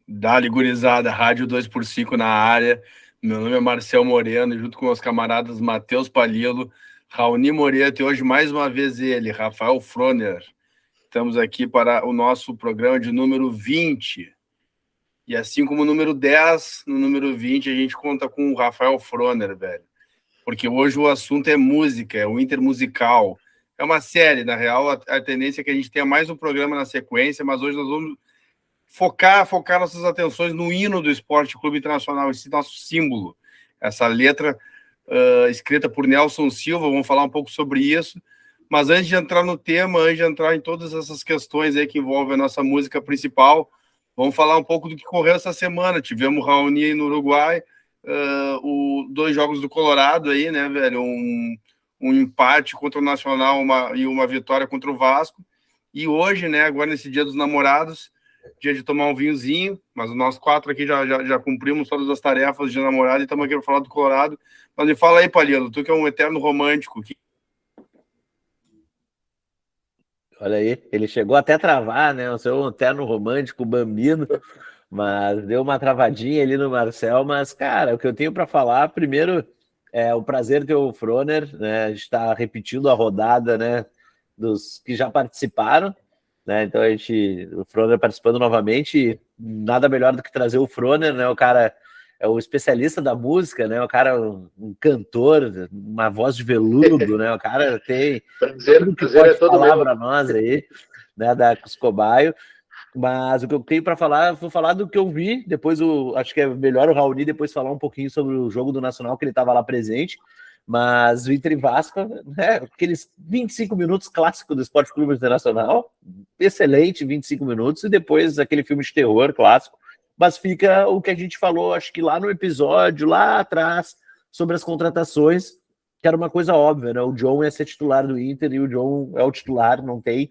Dali, gurizada, Rádio 2x5 na área. Meu nome é Marcel Moreno, junto com meus camaradas Matheus Palilo, Raoni Moreto e hoje mais uma vez ele, Rafael Froner. Estamos aqui para o nosso programa de número 20. E assim como o número 10, no número 20 a gente conta com o Rafael Froner, velho. Porque hoje o assunto é música, é o Intermusical. É uma série, na real, a tendência é que a gente tenha mais um programa na sequência, mas hoje nós vamos focar nossas atenções no hino do Esporte Clube Internacional, esse nosso símbolo, essa letra escrita por Nelson Silva. Vamos falar um pouco sobre isso, mas antes de entrar no tema, antes de entrar em todas essas questões aí que envolvem a nossa música principal, vamos falar um pouco do que correu essa semana. Tivemos Raoni no Uruguai, 2 jogos do Colorado aí, né, velho, um empate contra o Nacional e uma vitória contra o Vasco, e hoje, né, agora nesse Dia dos Namorados, dia de tomar um vinhozinho, mas nós 4 aqui já cumprimos todas as tarefas de namorado e estamos aqui para falar do Colorado. Mas me fala aí, Palilo, tu que é um eterno romântico. Olha aí, ele chegou até a travar, né? O seu eterno romântico, bambino, mas deu uma travadinha ali no Marcel. Mas, cara, o que eu tenho para falar, primeiro, é o prazer ter o Froner, né? A gente está repetindo a rodada, né? Dos que já participaram, né? Então o Froner participando novamente, nada melhor do que trazer o Froner, né? O cara é o especialista da música, né? O cara um cantor, uma voz de veludo, né? O cara tem tudo que pode falar para nós aí, né? Da Cuscobaio. Mas o que eu tenho para falar, vou falar do que eu vi. Depois, acho que é melhor o Raoni depois falar um pouquinho sobre o jogo do Nacional, que ele estava lá presente. Mas o Inter e Vasco, né, aqueles 25 minutos clássico do Esporte Clube Internacional, excelente 25 minutos, e depois aquele filme de terror clássico. Mas fica o que a gente falou, acho que lá no episódio, lá atrás, sobre as contratações, que era uma coisa óbvia, né? O John ia ser titular do Inter e o John é o titular, não tem.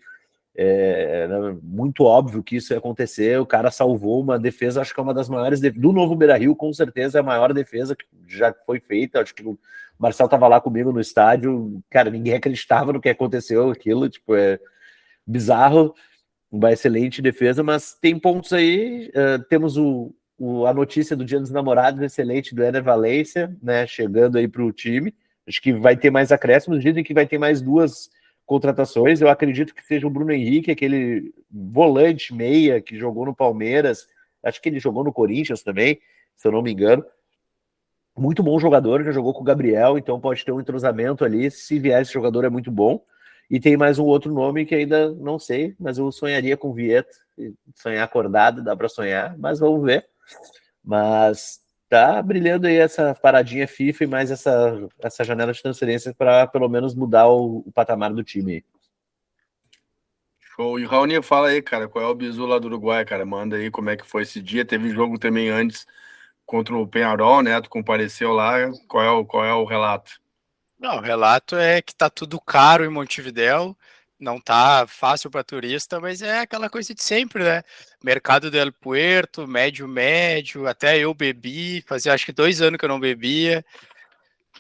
Era muito óbvio que isso ia acontecer. O cara salvou uma defesa, acho que é uma das maiores do novo Beira-Rio, com certeza é a maior defesa que já foi feita. Acho que o Marcel estava lá comigo no estádio, cara, ninguém acreditava no que aconteceu, aquilo, tipo, é bizarro, uma excelente defesa, mas tem pontos aí. Temos a notícia do Dia dos Namorados excelente do Ener Valencia, né, chegando aí para o time. Acho que vai ter mais acréscimos, dizem que vai ter mais 2 contratações. Eu acredito que seja o Bruno Henrique, aquele volante meia que jogou no Palmeiras, acho que ele jogou no Corinthians também, se eu não me engano. Muito bom jogador, já jogou com o Gabriel, então pode ter um entrosamento ali. Se vier esse jogador é muito bom. E tem mais um outro nome que ainda não sei, mas eu sonharia com o Vieto. Sonhar acordado, dá para sonhar, mas vamos ver. Mas tá brilhando aí essa paradinha FIFA e mais essa janela de transferência para pelo menos mudar o patamar do time. Show. E o Raoni, fala aí, cara, qual é o bizu lá do Uruguai, cara? Manda aí como é que foi esse dia. Teve jogo também antes contra o Peñarol, né? Tu compareceu lá. Qual é o relato? Não, o relato é que tá tudo caro em Montevidéu, não tá fácil para turista, mas é aquela coisa de sempre, né? Mercado del Puerto, médio, até eu bebi, fazia acho que 2 anos que eu não bebia.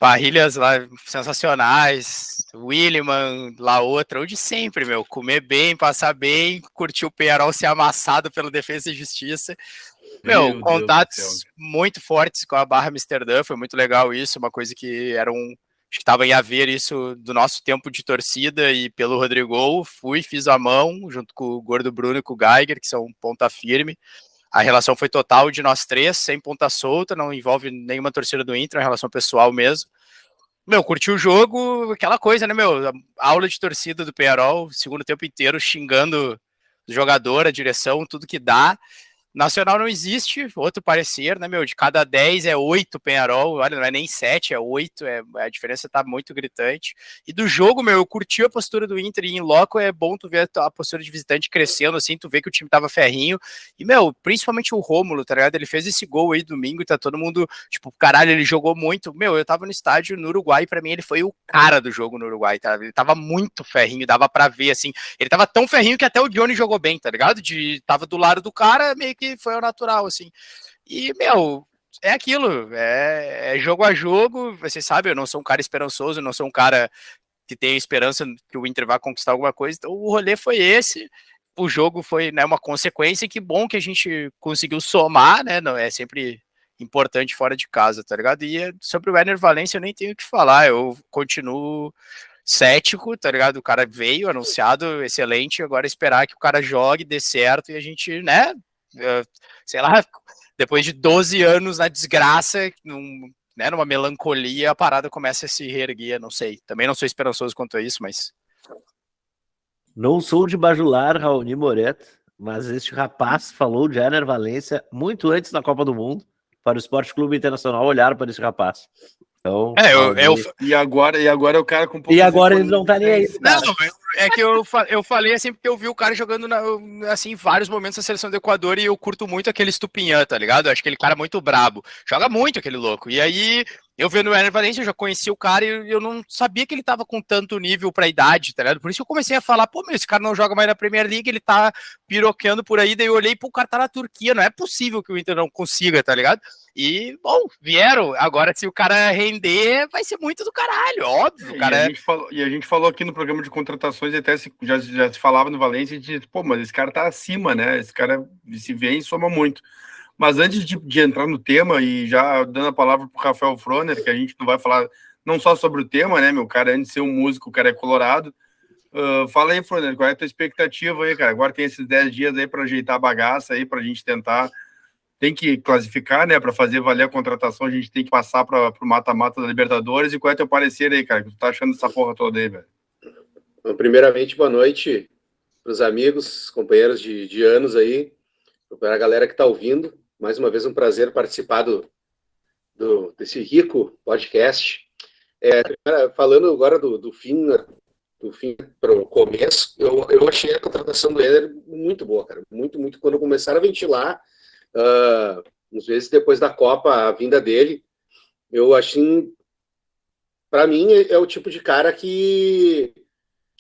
Parrilhas lá sensacionais, Williman, lá outra, o de sempre, meu, comer bem, passar bem, curtir o Peñarol ser amassado pela Defesa e Justiça. Meu, contatos muito fortes com a Barra Amsterdã, foi muito legal isso, uma coisa que era acho que estava em haver isso do nosso tempo de torcida, e pelo Rodrigo fiz a mão, junto com o Gordo Bruno e com o Geiger, que são ponta firme. A relação foi total de nós 3, sem ponta solta, não envolve nenhuma torcida do Inter, é uma relação pessoal mesmo. Meu, curti o jogo, aquela coisa, né, meu? Aula de torcida do Peñarol, segundo tempo inteiro xingando o jogador, a direção, tudo que dá. Nacional não existe, outro parecer, né, meu? De cada 10 é 8 Peñarol, olha, não é nem 7, é 8, a diferença tá muito gritante. E do jogo, meu, eu curti a postura do Inter, e em loco é bom tu ver a postura de visitante crescendo, assim, tu vê que o time tava ferrinho. E, meu, principalmente o Rômulo, tá ligado? Ele fez esse gol aí domingo e tá todo mundo, tipo, caralho, ele jogou muito. Meu, eu tava no estádio no Uruguai e pra mim ele foi o cara do jogo no Uruguai, tá? Ele tava muito ferrinho, dava pra ver, assim. Ele tava tão ferrinho que até o Johnny jogou bem, tá ligado? Tava do lado do cara, meio que foi ao natural, assim. E, meu, é aquilo, é jogo a jogo, você sabe, eu não sou um cara esperançoso, eu não sou um cara que tem esperança que o Inter vá conquistar alguma coisa, então o rolê foi esse. o jogo foi, né, uma consequência, e que bom que a gente conseguiu somar, né? Não é sempre importante fora de casa, tá ligado? E sobre o Ener Valencia eu nem tenho o que falar, eu continuo cético, tá ligado? O cara veio anunciado, excelente, agora esperar que o cara jogue, dê certo e a gente, né, sei lá, depois de 12 anos na desgraça, né, numa melancolia, a parada começa a se reerguer, não sei. Também não sou esperançoso quanto a isso, mas... Não sou de bajular Raoni Moreto, mas este rapaz falou de Ener Valencia muito antes da Copa do Mundo, para o Esporte Clube Internacional olhar para esse rapaz. Então, E agora o cara com E agora eles não tá nem aí. Não, é que eu falei assim porque eu vi o cara jogando assim, em vários momentos na seleção do Equador, e eu curto muito aquele Estupinhã, tá ligado? Eu acho aquele cara muito brabo. Joga muito aquele louco. E aí, eu vendo o Ener Valencia, eu já conheci o cara e eu não sabia que ele tava com tanto nível pra idade, tá ligado? Por isso que eu comecei a falar, pô, meu, esse cara não joga mais na Premier League, ele tá piroqueando por aí, daí eu olhei, pô, o cara tá na Turquia, não é possível que o Inter não consiga, tá ligado? E, bom, vieram. Agora, se o cara render, vai ser muito do caralho, óbvio. O cara e a gente falou aqui no programa de contratações, e até já se falava no Valência, e disse, pô, mas esse cara tá acima, né? Esse cara se vê e soma muito. Mas antes de entrar no tema, e já dando a palavra pro Rafael Froner, que a gente não vai falar não só sobre o tema, né, meu cara, antes de ser um músico, o cara é colorado. Fala aí, Froner, qual é a tua expectativa aí, cara? Agora tem esses 10 dias aí para ajeitar a bagaça aí, pra gente tentar... Tem que classificar, né? Para fazer valer a contratação, a gente tem que passar para o mata-mata da Libertadores. E qual é teu parecer aí, cara? O que tu tá achando dessa porra toda aí, velho? Então, primeiramente, boa noite para os amigos, companheiros de anos aí, para a galera que está ouvindo. Mais uma vez, um prazer participar desse rico podcast. Falando agora do fim para o começo, eu achei a contratação do Éder muito boa, cara. Muito, muito. Quando começaram a ventilar, uns meses depois da Copa, a vinda dele, eu achei, para mim, é o tipo de cara que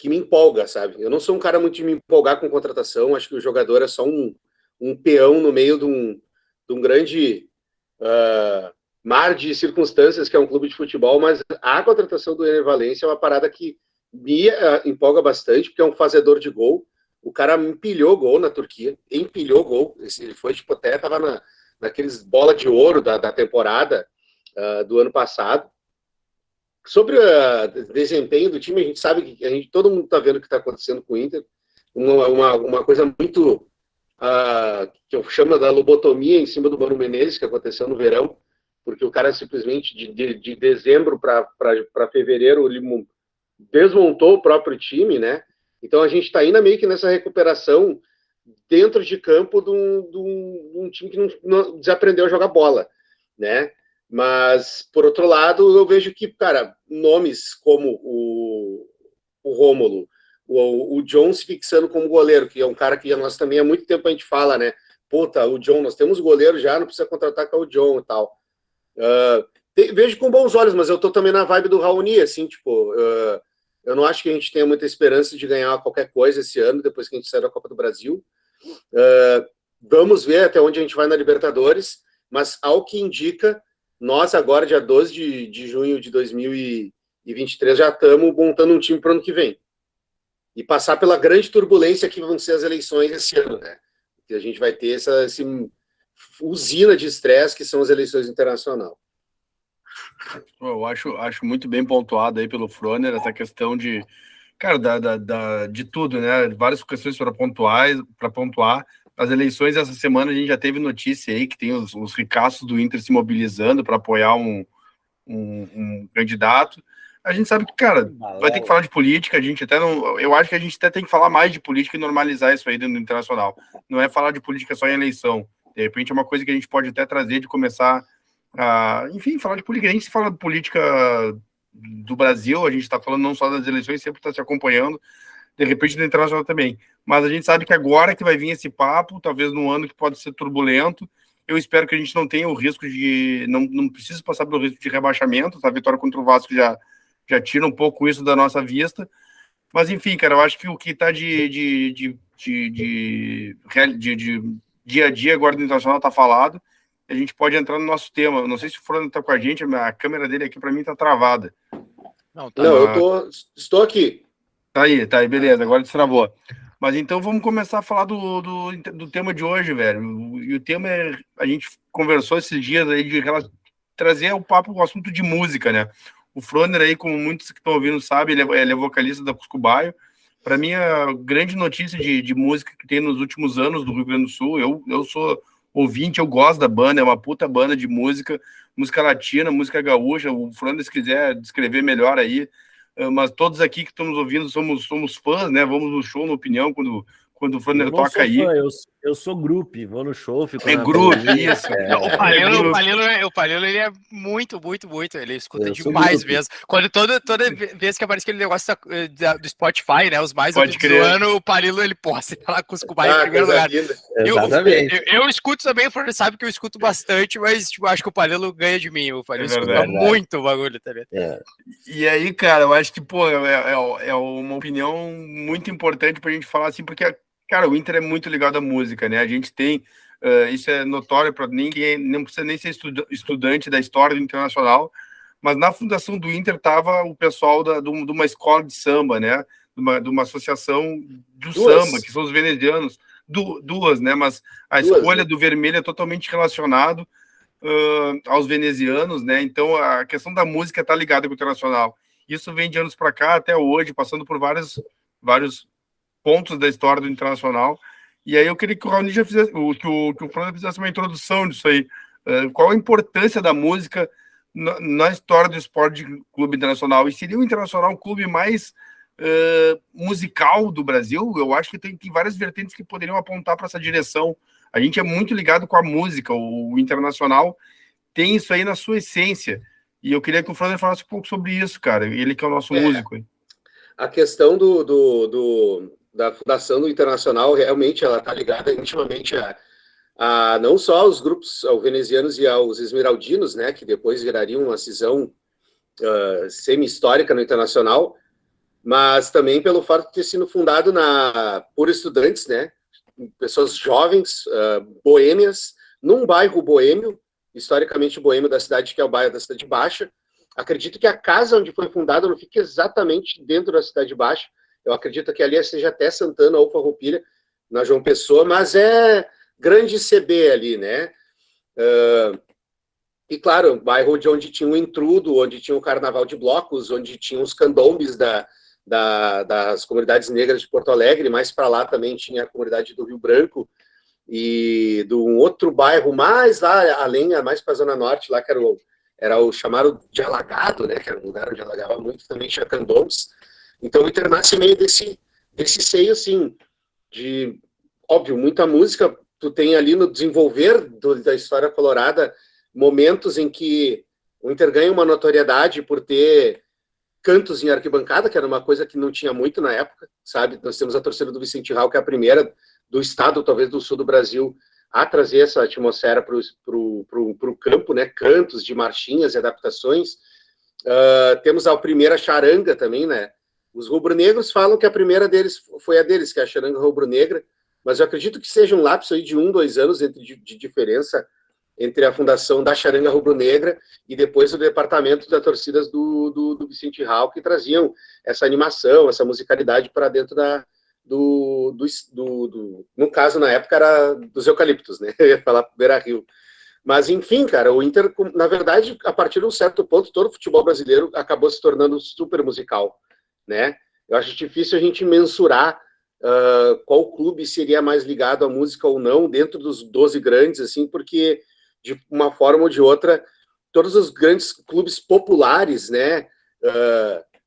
me empolga, sabe? Eu não sou um cara muito de me empolgar com contratação, acho que o jogador é só um peão no meio de um grande mar de circunstâncias que é um clube de futebol, mas a contratação do Ener Valencia é uma parada que me empolga bastante, porque é um fazedor de gol. O cara empilhou gol na Turquia, empilhou gol. Ele foi, tipo, até tava naqueles bola de ouro da temporada do ano passado. Sobre o desempenho do time, a gente sabe que todo mundo está vendo o que está acontecendo com o Inter. Uma coisa muito que eu chamo da lobotomia em cima do Mano Menezes, que aconteceu no verão, porque o cara simplesmente de dezembro para fevereiro ele desmontou o próprio time, né? Então a gente está ainda meio que nessa recuperação dentro de campo de um time que não desaprendeu a jogar bola, né? Mas, por outro lado, eu vejo que, cara, nomes como o Rômulo, o John se fixando como goleiro, que é um cara que nós também há muito tempo a gente fala, né? Puta, o John, nós temos goleiro já, não precisa contratar com o John e tal. Vejo com bons olhos, mas eu tô também na vibe do Raoni, assim, tipo... eu não acho que a gente tenha muita esperança de ganhar qualquer coisa esse ano, depois que a gente sair da Copa do Brasil. Vamos ver até onde a gente vai na Libertadores, mas ao que indica, nós agora, dia 12 de junho de 2023, já estamos montando um time para o ano que vem. E passar pela grande turbulência que vão ser as eleições esse ano, né? Que a gente vai ter essa usina de estresse que são as eleições internacionais. Eu acho muito bem pontuado aí pelo Froner essa questão de, cara, de tudo, né? Várias questões para pontuar. As eleições essa semana a gente já teve notícia aí que tem os ricaços do Inter se mobilizando para apoiar um candidato. A gente sabe que, cara, vai ter que falar de política, a gente até não... Eu acho que a gente até tem que falar mais de política e normalizar isso aí dentro do internacional. Não é falar de política só em eleição. De repente é uma coisa que a gente pode até trazer de começar enfim, falar de política. A gente fala de política do Brasil, a gente está falando não só das eleições, sempre está se acompanhando, de repente do internacional também. Mas a gente sabe que agora que vai vir esse papo, talvez num ano que pode ser turbulento, eu espero que a gente não tenha o risco de... Não precisa passar pelo risco de rebaixamento, tá? A vitória contra o Vasco já tira um pouco isso da nossa vista. Mas, enfim, cara, eu acho que o que está de dia a dia agora do internacional está falado. A gente pode entrar no nosso tema. Não sei se o Froner está com a gente, a câmera dele aqui para mim está travada. Não, eu estou aqui. Tá aí, beleza, agora destravou. Mas então vamos começar a falar do tema de hoje, velho. E o tema é, a gente conversou esses dias aí de trazer o papo, o assunto de música, né? O Froner aí, como muitos que estão ouvindo sabem, ele é vocalista da Cuscubaio. Para mim, a grande notícia de música que tem nos últimos anos do Rio Grande do Sul, eu sou ouvinte, eu gosto da banda, é uma puta banda de música latina, música gaúcha. O Froner, se quiser descrever melhor aí, mas todos aqui que estamos ouvindo somos fãs, né? Vamos no show, na opinião, quando o Froner toca aí. Eu sou grupo, vou no show, fico na grupo, isso. O Palilo, ele é muito, ele escuta demais mesmo. Quando toda vez que aparece aquele negócio do Spotify, né, os mais ouvidos do ano, o Palilo, ele posta lá com os Cubai em primeiro lugar. Eu escuto também, o Froner sabe que eu escuto bastante, mas tipo, acho que o Palilo ganha de mim, o Palilo escuta muito o bagulho também. E aí, cara, eu acho que, pô, é uma opinião muito importante pra gente falar assim, porque cara, o Inter é muito ligado à música, né? A gente tem, isso é notório para ninguém, não precisa nem ser estudante da história do Internacional, mas na fundação do Inter estava o pessoal de uma escola de samba, né? De uma associação do samba, que são os venezianos, duas, né? Mas a escolha do vermelho é totalmente relacionado aos venezianos, né? Então a questão da música está ligada com o Internacional. Isso vem de anos para cá até hoje, passando por vários pontos da história do Internacional. E aí eu queria que o Raoni já fizesse, que o Froner fizesse uma introdução disso aí. Qual a importância da música na história do Esporte Clube Internacional? E seria o Internacional um clube mais musical do Brasil? Eu acho que tem várias vertentes que poderiam apontar para essa direção. A gente é muito ligado com a música. O Internacional tem isso aí na sua essência. E eu queria que o Froner falasse um pouco sobre isso, cara. Ele que é o nosso músico. A questão da fundação do Internacional, realmente, ela está ligada intimamente a não só aos grupos, aos venezianos e aos esmeraldinos, né, que depois virariam uma cisão semi-histórica no Internacional, mas também pelo fato de ter sido fundado por estudantes, né, pessoas jovens, boêmias, num bairro boêmio, historicamente boêmio da cidade, que é o bairro da Cidade Baixa. Acredito que a casa onde foi fundada não fique exatamente dentro da Cidade Baixa. Eu acredito que ali seja até Santana ou Farroupilha, na João Pessoa, mas é grande CB ali, né? E claro, um bairro onde tinha um intrudo, onde tinha o carnaval de blocos, onde tinha os candombes das comunidades negras de Porto Alegre, mais para lá também tinha a comunidade do Rio Branco, e de um outro bairro mais lá, além, mais para a Zona Norte, lá que era o chamado de Alagado, né, que era um lugar onde alagava muito, também tinha candombes. Então o Inter nasce meio desse seio, assim, de, óbvio, muita música. Tu tem ali no desenvolver da história colorada momentos em que o Inter ganha uma notoriedade por ter cantos em arquibancada, que era uma coisa que não tinha muito na época, sabe? Nós temos a torcida do Vicente Hall, que é a primeira do estado, talvez do sul do Brasil, a trazer essa atmosfera para o campo, né? Cantos de marchinhas e adaptações. Temos a primeira charanga também, né? Os rubro-negros falam que a primeira deles foi a deles, que é a charanga rubro-negra, mas eu acredito que seja um lapso aí de 2 anos de diferença entre a fundação da charanga rubro-negra e depois o departamento das torcidas do Vicente Hall, que traziam essa animação, essa musicalidade para dentro no caso, na época, era dos eucaliptos, né? Eu ia falar Beira-Rio. Mas, enfim, cara, o Inter, na verdade, a partir de um certo ponto, todo o futebol brasileiro acabou se tornando super musical, né? Eu acho difícil a gente mensurar qual clube seria mais ligado à música ou não, dentro dos 12 grandes, assim, porque, de uma forma ou de outra, todos os grandes clubes populares, né?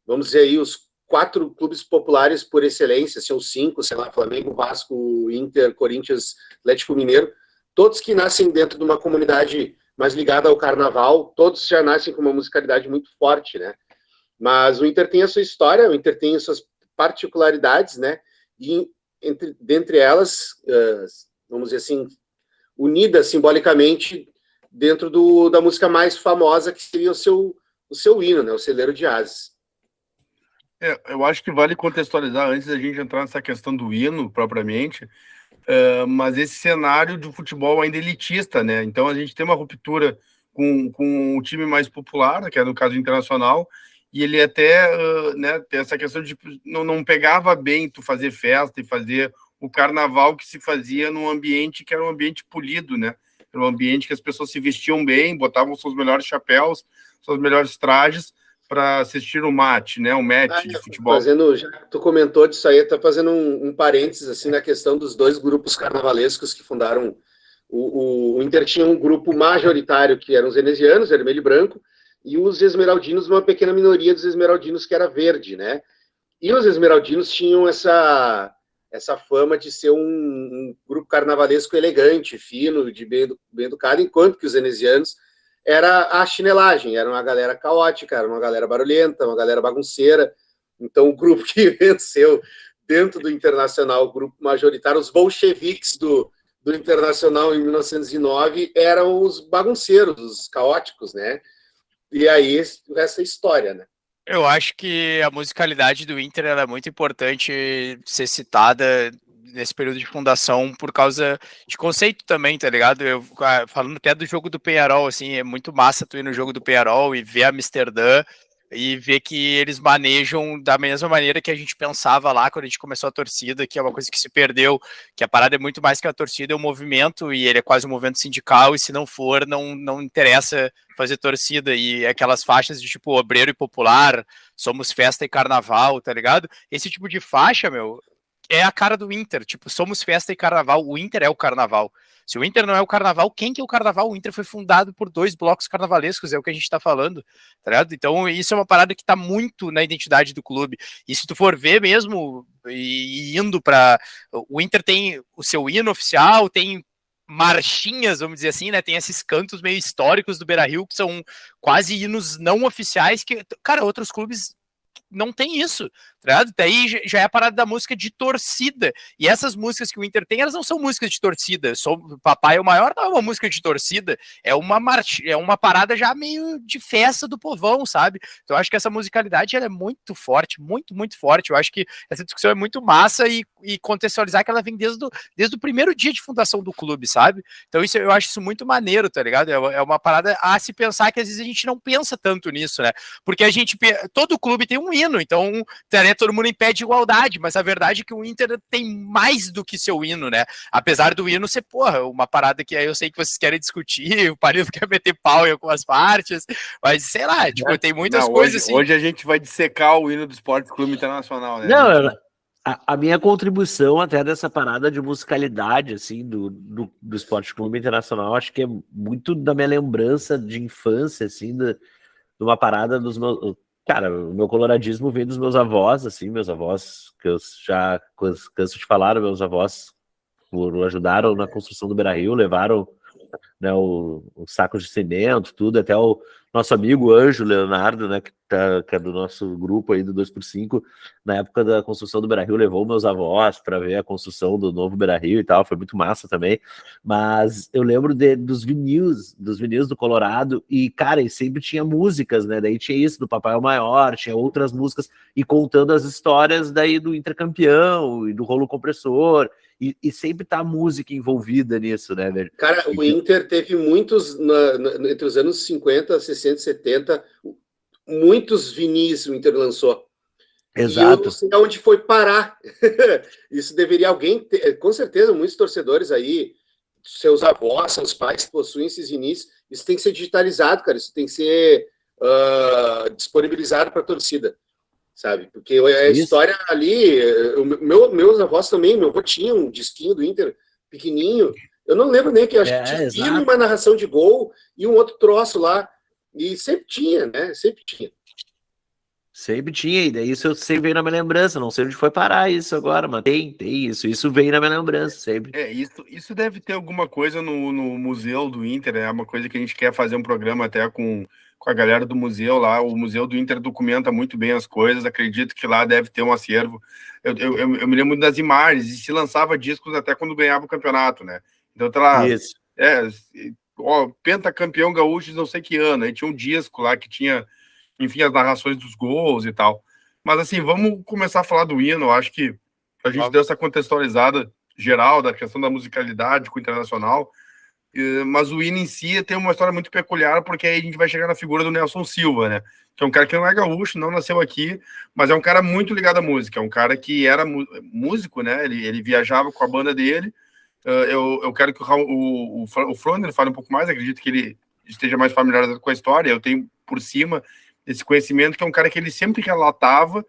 Vamos dizer aí, os 4 clubes populares por excelência, são 5, sei lá, Flamengo, Vasco, Inter, Corinthians, Atlético Mineiro, todos que nascem dentro de uma comunidade mais ligada ao carnaval, todos já nascem com uma musicalidade muito forte, né? Mas o Inter tem a sua história, o Inter tem as suas particularidades, né? E dentre elas, vamos dizer assim, unidas simbolicamente dentro da música mais famosa, que seria o seu hino, né? O Celeiro de Ases. Eu acho que vale contextualizar antes da gente entrar nessa questão do hino propriamente, mas esse cenário de futebol ainda elitista, né? Então a gente tem uma ruptura com o time mais popular, que é no caso Internacional, e ele até, né, tem essa questão de não pegava bem tu fazer festa e fazer o carnaval que se fazia num ambiente que era um ambiente polido, né? Era um ambiente que as pessoas se vestiam bem, botavam seus melhores chapéus, seus melhores trajes para assistir o mate, né? Um match de futebol. Já que tu comentou disso aí, tá fazendo um parênteses assim na questão dos dois grupos carnavalescos que fundaram o Inter. Tinha um grupo majoritário que eram os venezianos, vermelho e branco, e os esmeraldinos, uma pequena minoria dos esmeraldinos que era verde, né? E os esmeraldinos tinham essa fama de ser um grupo carnavalesco elegante, fino, de bem educado, enquanto que os venezianos era a chinelagem, era uma galera caótica, era uma galera barulhenta, uma galera bagunceira. Então o grupo que venceu dentro do Internacional, o grupo majoritário, os bolcheviques do Internacional em 1909 eram os bagunceiros, os caóticos, né? E aí essa história, né? Eu acho que a musicalidade do Inter ela é muito importante ser citada nesse período de fundação por causa de conceito também, tá ligado? Eu falando até do jogo do Peñarol, assim, é muito massa tu ir no jogo do Peñarol e ver Amsterdã e ver que eles manejam da mesma maneira que a gente pensava lá quando a gente começou a torcida, que é uma coisa que se perdeu, que a parada é muito mais que a torcida, é um movimento, e ele é quase um movimento sindical, e se não for, não interessa fazer torcida, e aquelas faixas de tipo obreiro e popular, somos festa e carnaval, tá ligado? Esse tipo de faixa, meu, é a cara do Inter, tipo, somos festa e carnaval, o Inter é o carnaval. Se o Inter não é o carnaval, quem que é o carnaval? O Inter foi fundado por 2 blocos carnavalescos, é o que a gente tá falando, tá ligado? Então isso é uma parada que tá muito na identidade do clube. E se tu for ver mesmo, e indo pra... O Inter tem o seu hino oficial, tem marchinhas, vamos dizer assim, né? Tem esses cantos meio históricos do Beira-Rio, que são quase hinos não oficiais, que, cara, outros clubes não tem isso, tá ligado? Daí já é a parada da música de torcida. E essas músicas que o Inter tem, elas não são músicas de torcida. Papai é o Maior não é uma música de torcida, é uma parada já meio de festa do povão, sabe? Então eu acho que essa musicalidade ela é muito forte, muito, muito forte. Eu acho que essa discussão é muito massa e contextualizar que ela vem desde o primeiro dia de fundação do clube, sabe? Então isso, eu acho isso muito maneiro, tá ligado? É uma parada a se pensar que às vezes a gente não pensa tanto nisso, né? Porque todo clube tem um hino, então todo mundo em pé de igualdade, mas a verdade é que o Inter tem mais do que seu hino, né? Apesar do hino ser, porra, uma parada que eu sei que vocês querem discutir, o Palito quer meter pau em algumas partes, mas sei lá, tipo, tem muitas coisas assim. Hoje a gente vai dissecar o hino do Esporte Clube Internacional, né? Não, a minha contribuição até dessa parada de musicalidade, assim, do Esporte Clube Internacional, acho que é muito da minha lembrança de infância, assim, de uma parada dos meus... Cara, o meu coloradismo vem dos meus avós, assim, meus avós, que eu já canso de falar, meus avós ajudaram na construção do Beira-Rio, levaram, né, o saco de cimento, tudo, até o nosso amigo Anjo Leonardo, né, que é do nosso grupo aí do 2x5, na época da construção do Beira-Rio, levou meus avós para ver a construção do novo Beira-Rio e tal, foi muito massa também, mas eu lembro dos vinis do Colorado, e cara, e sempre tinha músicas, né, daí tinha isso do Papai é o Maior, tinha outras músicas, e contando as histórias daí do Intercampeão, e do Rolo Compressor, e sempre tá a música envolvida nisso, né, velho? Cara, o Inter teve muitos, entre os anos 50, 60, 70, muitos vinis o Inter lançou. Exato. E eu não sei aonde foi parar. Isso deveria alguém ter, com certeza, muitos torcedores aí, seus avós, seus pais que possuem esses vinis, isso tem que ser digitalizado, cara, isso tem que ser disponibilizado para a torcida, sabe? Porque a história ali, meus avós também, meu avô tinha um disquinho do Inter pequenininho, eu não lembro nem que acho que tinha uma narração de gol e um outro troço lá, e sempre tinha, né? Sempre tinha. Sempre tinha, e daí isso sempre veio na minha lembrança, não sei onde foi parar isso agora, mas tem isso veio na minha lembrança, sempre. Isso deve ter alguma coisa no Museu do Inter, é uma coisa que a gente quer fazer um programa até com a galera do museu lá, o Museu do Inter documenta muito bem as coisas, acredito que lá deve ter um acervo, eu me lembro das imagens, e se lançava discos até quando ganhava o campeonato, né, então tá lá, pentacampeão gaúcho de não sei que ano, aí tinha um disco lá que tinha, enfim, as narrações dos gols e tal, mas assim, vamos começar a falar do hino, eu acho que a gente deu essa contextualizada geral da questão da musicalidade com o Internacional, Mas o hino em si tem uma história muito peculiar, porque aí a gente vai chegar na figura do Nelson Silva, né? Que é um cara que não é gaúcho, não nasceu aqui, mas é um cara muito ligado à música, é um cara que era músico, né? Ele viajava com a banda dele. Eu quero que o Froner fale um pouco mais, acredito que ele esteja mais familiarizado com a história. Eu tenho por cima esse conhecimento, que é um cara que ele sempre relatava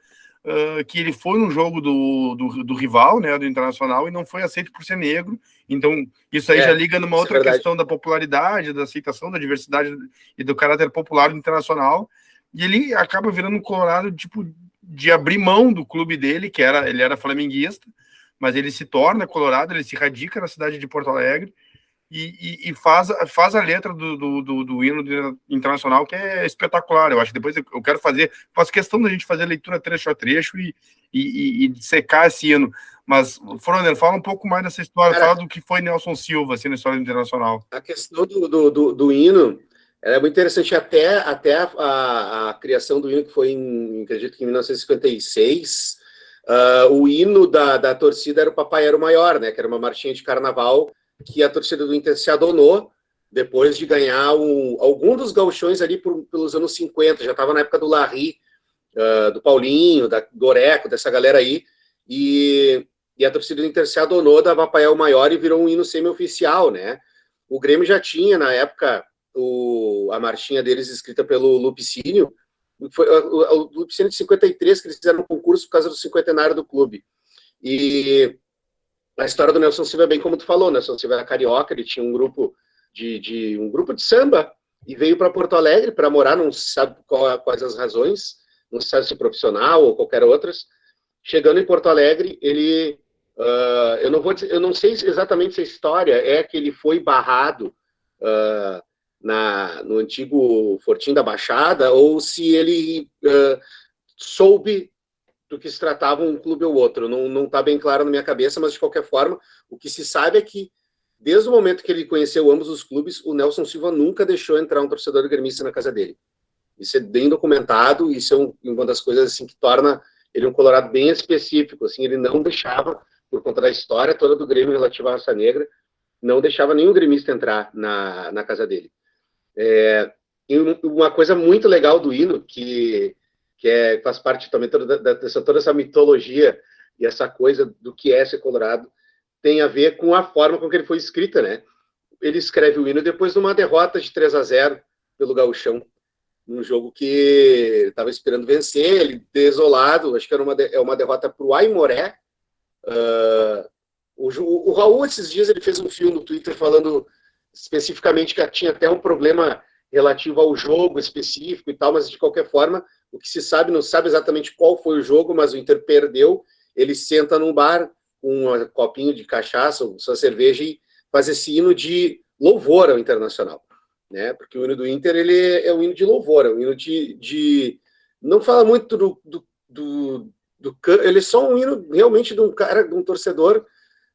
que ele foi num jogo do rival, né, do Internacional, e não foi aceito por ser negro. Então, isso aí já liga numa outra questão da popularidade, da aceitação, da diversidade e do caráter popular do Internacional. E ele acaba virando um colorado, tipo, de abrir mão do clube dele, que ele era flamenguista, mas ele se torna colorado, ele se radica na cidade de Porto Alegre e faz a letra do hino do Internacional, que é espetacular. Eu acho que depois eu faço questão da gente fazer a leitura trecho a trecho e secar esse hino. Mas, Froner, fala um pouco mais dessa história, fala do que foi Nelson Silva, assim, na história do Internacional. A questão do hino é muito interessante, até a criação do hino, que foi acredito que em 1956, o hino da torcida era o Papai Era o Maior, né, que era uma marchinha de carnaval que a torcida do Inter se adonou depois de ganhar algum dos gauchões ali pelos anos 50, já estava na época do Larry, do Paulinho, do Oreco, dessa galera aí, e a torcida do Inter se adonou da Papai Era o Maior e virou um hino semi-oficial, né? O Grêmio já tinha, na época, a marchinha deles escrita pelo Lupicínio, foi o Lupicínio de 53, que eles fizeram um concurso por causa do cinquentenário do clube. E a história do Nelson Silva é bem como tu falou, né? Nelson Silva era carioca, ele tinha um grupo de samba e veio para Porto Alegre para morar, não se sabe quais as razões, não se sabe se profissional ou qualquer outras. Chegando em Porto Alegre, ele eu não sei exatamente se a história é que ele foi barrado no antigo Fortim da Baixada, ou se ele soube do que se tratava um clube ou outro. Não está bem claro na minha cabeça, mas de qualquer forma, o que se sabe é que, desde o momento que ele conheceu ambos os clubes, o Nelson Silva nunca deixou entrar um torcedor gremista na casa dele. Isso é bem documentado, isso é uma das coisas assim, que torna ele um colorado bem específico. Assim, ele não deixava, por conta da história toda do Grêmio relativa à raça negra, não deixava nenhum gremista entrar na casa dele. E uma coisa muito legal do hino, que faz parte também toda essa mitologia e essa coisa do que é ser colorado, tem a ver com a forma com que ele foi escrita, né? Ele escreve o hino depois de uma derrota de 3-0 pelo Gauchão, num jogo que ele estava esperando vencer, ele desolado, acho que era uma derrota para o Aimoré. O Raul, esses dias, ele fez um fio no Twitter falando especificamente que tinha até um problema relativo ao jogo específico e tal, mas de qualquer forma, o que se sabe, não sabe exatamente qual foi o jogo, mas o Inter perdeu, ele senta num bar com um copinho de cachaça, sua cerveja, e faz esse hino de louvor ao Internacional, né? Porque o hino do Inter, ele é um hino de louvor, é um hino de não fala muito ele é só um hino realmente de um cara, de um torcedor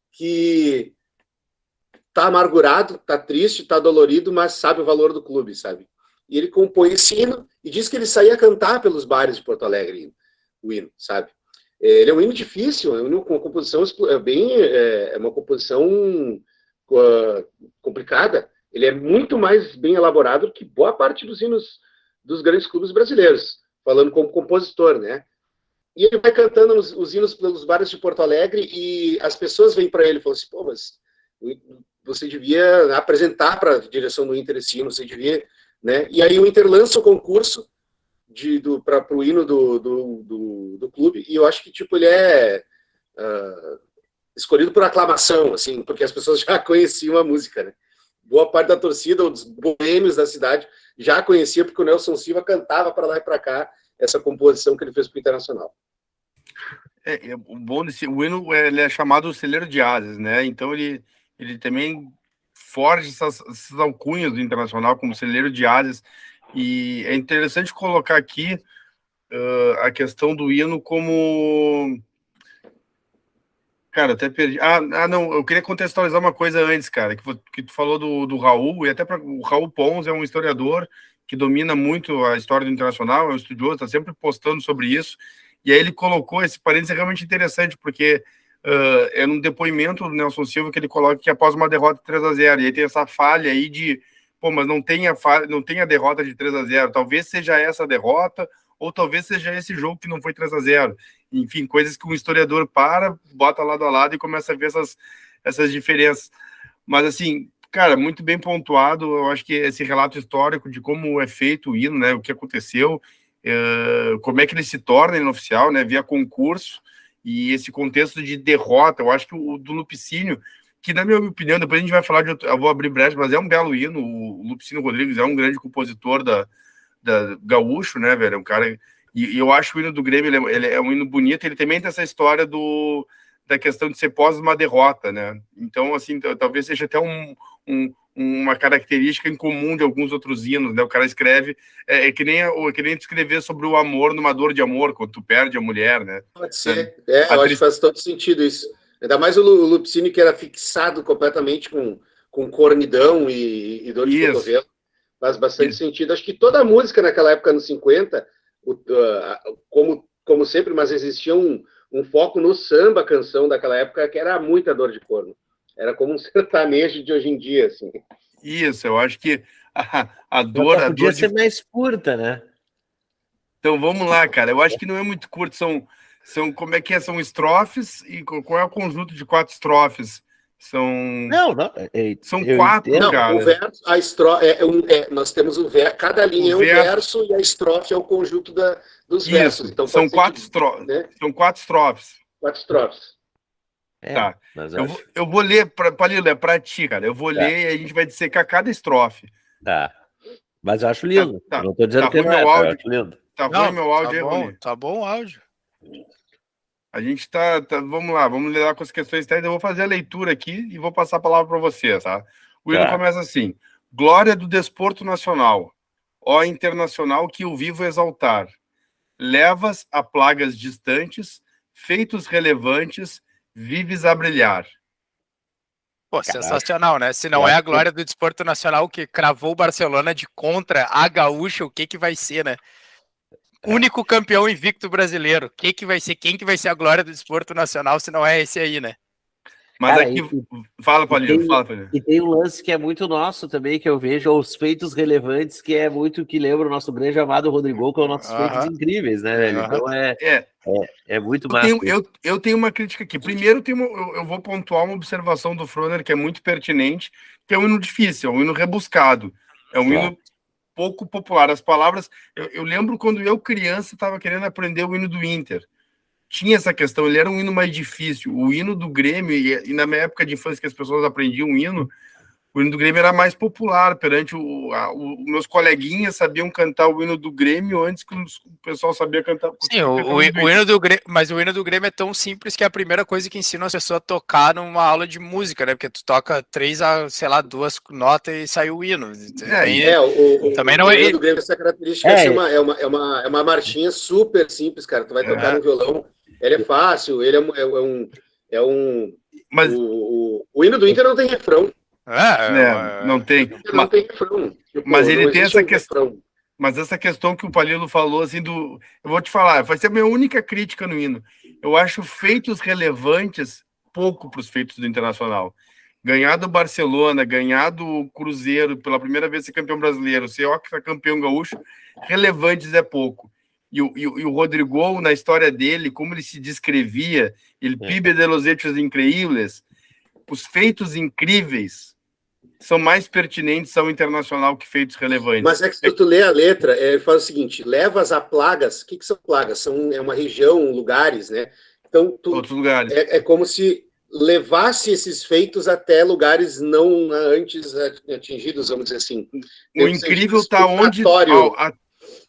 que tá amargurado, tá triste, tá dolorido, mas sabe o valor do clube, sabe? E ele compõe esse hino e diz que ele saía a cantar pelos bares de Porto Alegre, o hino, sabe? Ele é um hino difícil, é um hino com uma composição é uma composição complicada. Ele é muito mais bem elaborado que boa parte dos hinos dos grandes clubes brasileiros, falando como compositor, né? E ele vai cantando os hinos pelos bares de Porto Alegre e as pessoas vêm para ele e falam assim, pô, mas você devia apresentar para a direção do Inter esse hino, você devia, né? E aí o Inter lança o concurso para o hino do clube, e eu acho que tipo, ele é escolhido por aclamação, assim, porque as pessoas já conheciam a música, né? Boa parte da torcida, os boêmios da cidade, já conhecia, porque o Nelson Silva cantava para lá e para cá essa composição que ele fez para o Internacional. O bom o hino ele é chamado Celeiro de Asas, né? Então ele também forja essas alcunhas do Internacional como Celeiro de Asas. E é interessante colocar aqui a questão do hino como... Cara, até perdi. Não, eu queria contextualizar uma coisa antes, cara, que tu falou do Raul, e até o Raul Pons é um historiador que domina muito a história do Internacional, é um estudioso, está sempre postando sobre isso, e aí ele colocou esse parênteses realmente interessante, porque é num depoimento do Nelson Silva que ele coloca que após uma derrota 3-0, e aí tem essa falha aí de, pô, mas não tem a derrota de 3-0, talvez seja essa a derrota, ou talvez seja esse jogo que não foi 3-0. Enfim, coisas que um historiador bota lado a lado e começa a ver essas diferenças. Mas, assim, cara, muito bem pontuado. Eu acho que esse relato histórico de como é feito o hino, né, o que aconteceu, como é que ele se torna hino oficial, né, via concurso, e esse contexto de derrota. Eu acho que o do Lupicínio, que na minha opinião, depois a gente vai falar de outro, eu vou abrir brecha, mas é um belo hino. O Lupicínio Rodrigues é um grande compositor da gaúcho, né, velho, é um cara, e eu acho que o hino do Grêmio, ele é um hino bonito. Ele também tem essa história da questão de ser pós uma derrota, né, então, assim, talvez seja até uma característica em comum de alguns outros hinos, né, o cara escreve, que nem tu escrever sobre o amor numa dor de amor, quando tu perde a mulher, né. Pode ser, eu acho que faz todo sentido isso, ainda mais o Lupicínio, que era fixado completamente com cornidão e dor de cotovelo. Faz bastante sentido. Acho que toda a música naquela época, nos 50, como sempre, mas existia um foco no samba, canção daquela época, que era muita dor de corno. Era como um sertanejo de hoje em dia, assim. Isso, eu acho que a dor... Podia ser mais curta, né? Então, vamos lá, cara. Eu acho que não é muito curto. Como é que é? São estrofes, e qual é o conjunto de 4 estrofes? São 4, não, cara. O verso, a estrofe, nós temos o verso, cada linha é um verso e a estrofe é o conjunto dos versos. Então, são 4 estrofes. Né? São 4 estrofes. 4 estrofes. Tá. Eu vou ler, Palilo, é pra ti, cara. Eu vou ler e a gente vai dissecar cada estrofe. Tá. Mas eu acho lindo. Tá. Eu não tô dizendo tá que não é, meu áudio. eu acho lindo. Tá ruim meu áudio aí, Tá bom o áudio. A gente vamos lá, vamos lidar com as questões técnicas. Eu vou fazer a leitura aqui e vou passar a palavra para você, tá? O hino começa assim: Glória do desporto nacional, ó internacional que o vivo exaltar, levas a plagas distantes, feitos relevantes, vives a brilhar. Pô, sensacional, né? Se não é a glória do desporto nacional que cravou o Barcelona de contra a gaúcha, o que vai ser, né? Único campeão invicto brasileiro. Quem que vai ser a glória do desporto nacional se não é esse aí, né? Mas cara, aqui... Fala, Paulinho. E tem um lance que é muito nosso também, que eu vejo, os feitos relevantes, que é muito que lembra o nosso grande amado Rodrigo, que é os nossos feitos incríveis, né, velho? Então é muito massa. Eu tenho uma crítica aqui. Primeiro, eu vou pontuar uma observação do Froner que é muito pertinente, que é um hino difícil, é um hino rebuscado. É um hino pouco popular. As palavras... Eu lembro quando eu, criança, estava querendo aprender o hino do Inter. Tinha essa questão, ele era um hino mais difícil. O hino do Grêmio, e na minha época de infância que as pessoas aprendiam o hino do Grêmio era mais popular perante meus coleguinhas sabiam cantar o hino do Grêmio antes que o pessoal sabia cantar. Sim, o hino do Grêmio, mas o hino do Grêmio é tão simples que é a primeira coisa que ensina as pessoas a tocar numa aula de música, né? Porque tu toca 2 notas e sai o hino. Também não é. O hino do Grêmio, essa característica é uma marchinha super simples, cara. Tu vai tocar no violão, ele é fácil, ele mas o hino do Inter não tem refrão. Não tem. Não tem refrão. Mas ele tem essa questão. Mas essa questão que o Palilo falou, assim, eu vou te falar, vai ser a minha única crítica no hino. Eu acho feitos relevantes pouco para os feitos do Internacional. Ganhar do Barcelona, ganhar do Cruzeiro, pela primeira vez ser campeão brasileiro, ser campeão gaúcho, relevantes é pouco. E o Rodrigo, na história dele, como ele se descrevia, ele pibe de los hechos increíbles, os feitos incríveis são mais pertinentes ao Internacional que feitos relevantes. Mas é que se tu lê a letra, ele fala o seguinte: levas a plagas. O que são plagas? É uma região, lugares, né? Então, outros lugares. É como se levasse esses feitos até lugares não antes atingidos, vamos dizer assim. O incrível está onde...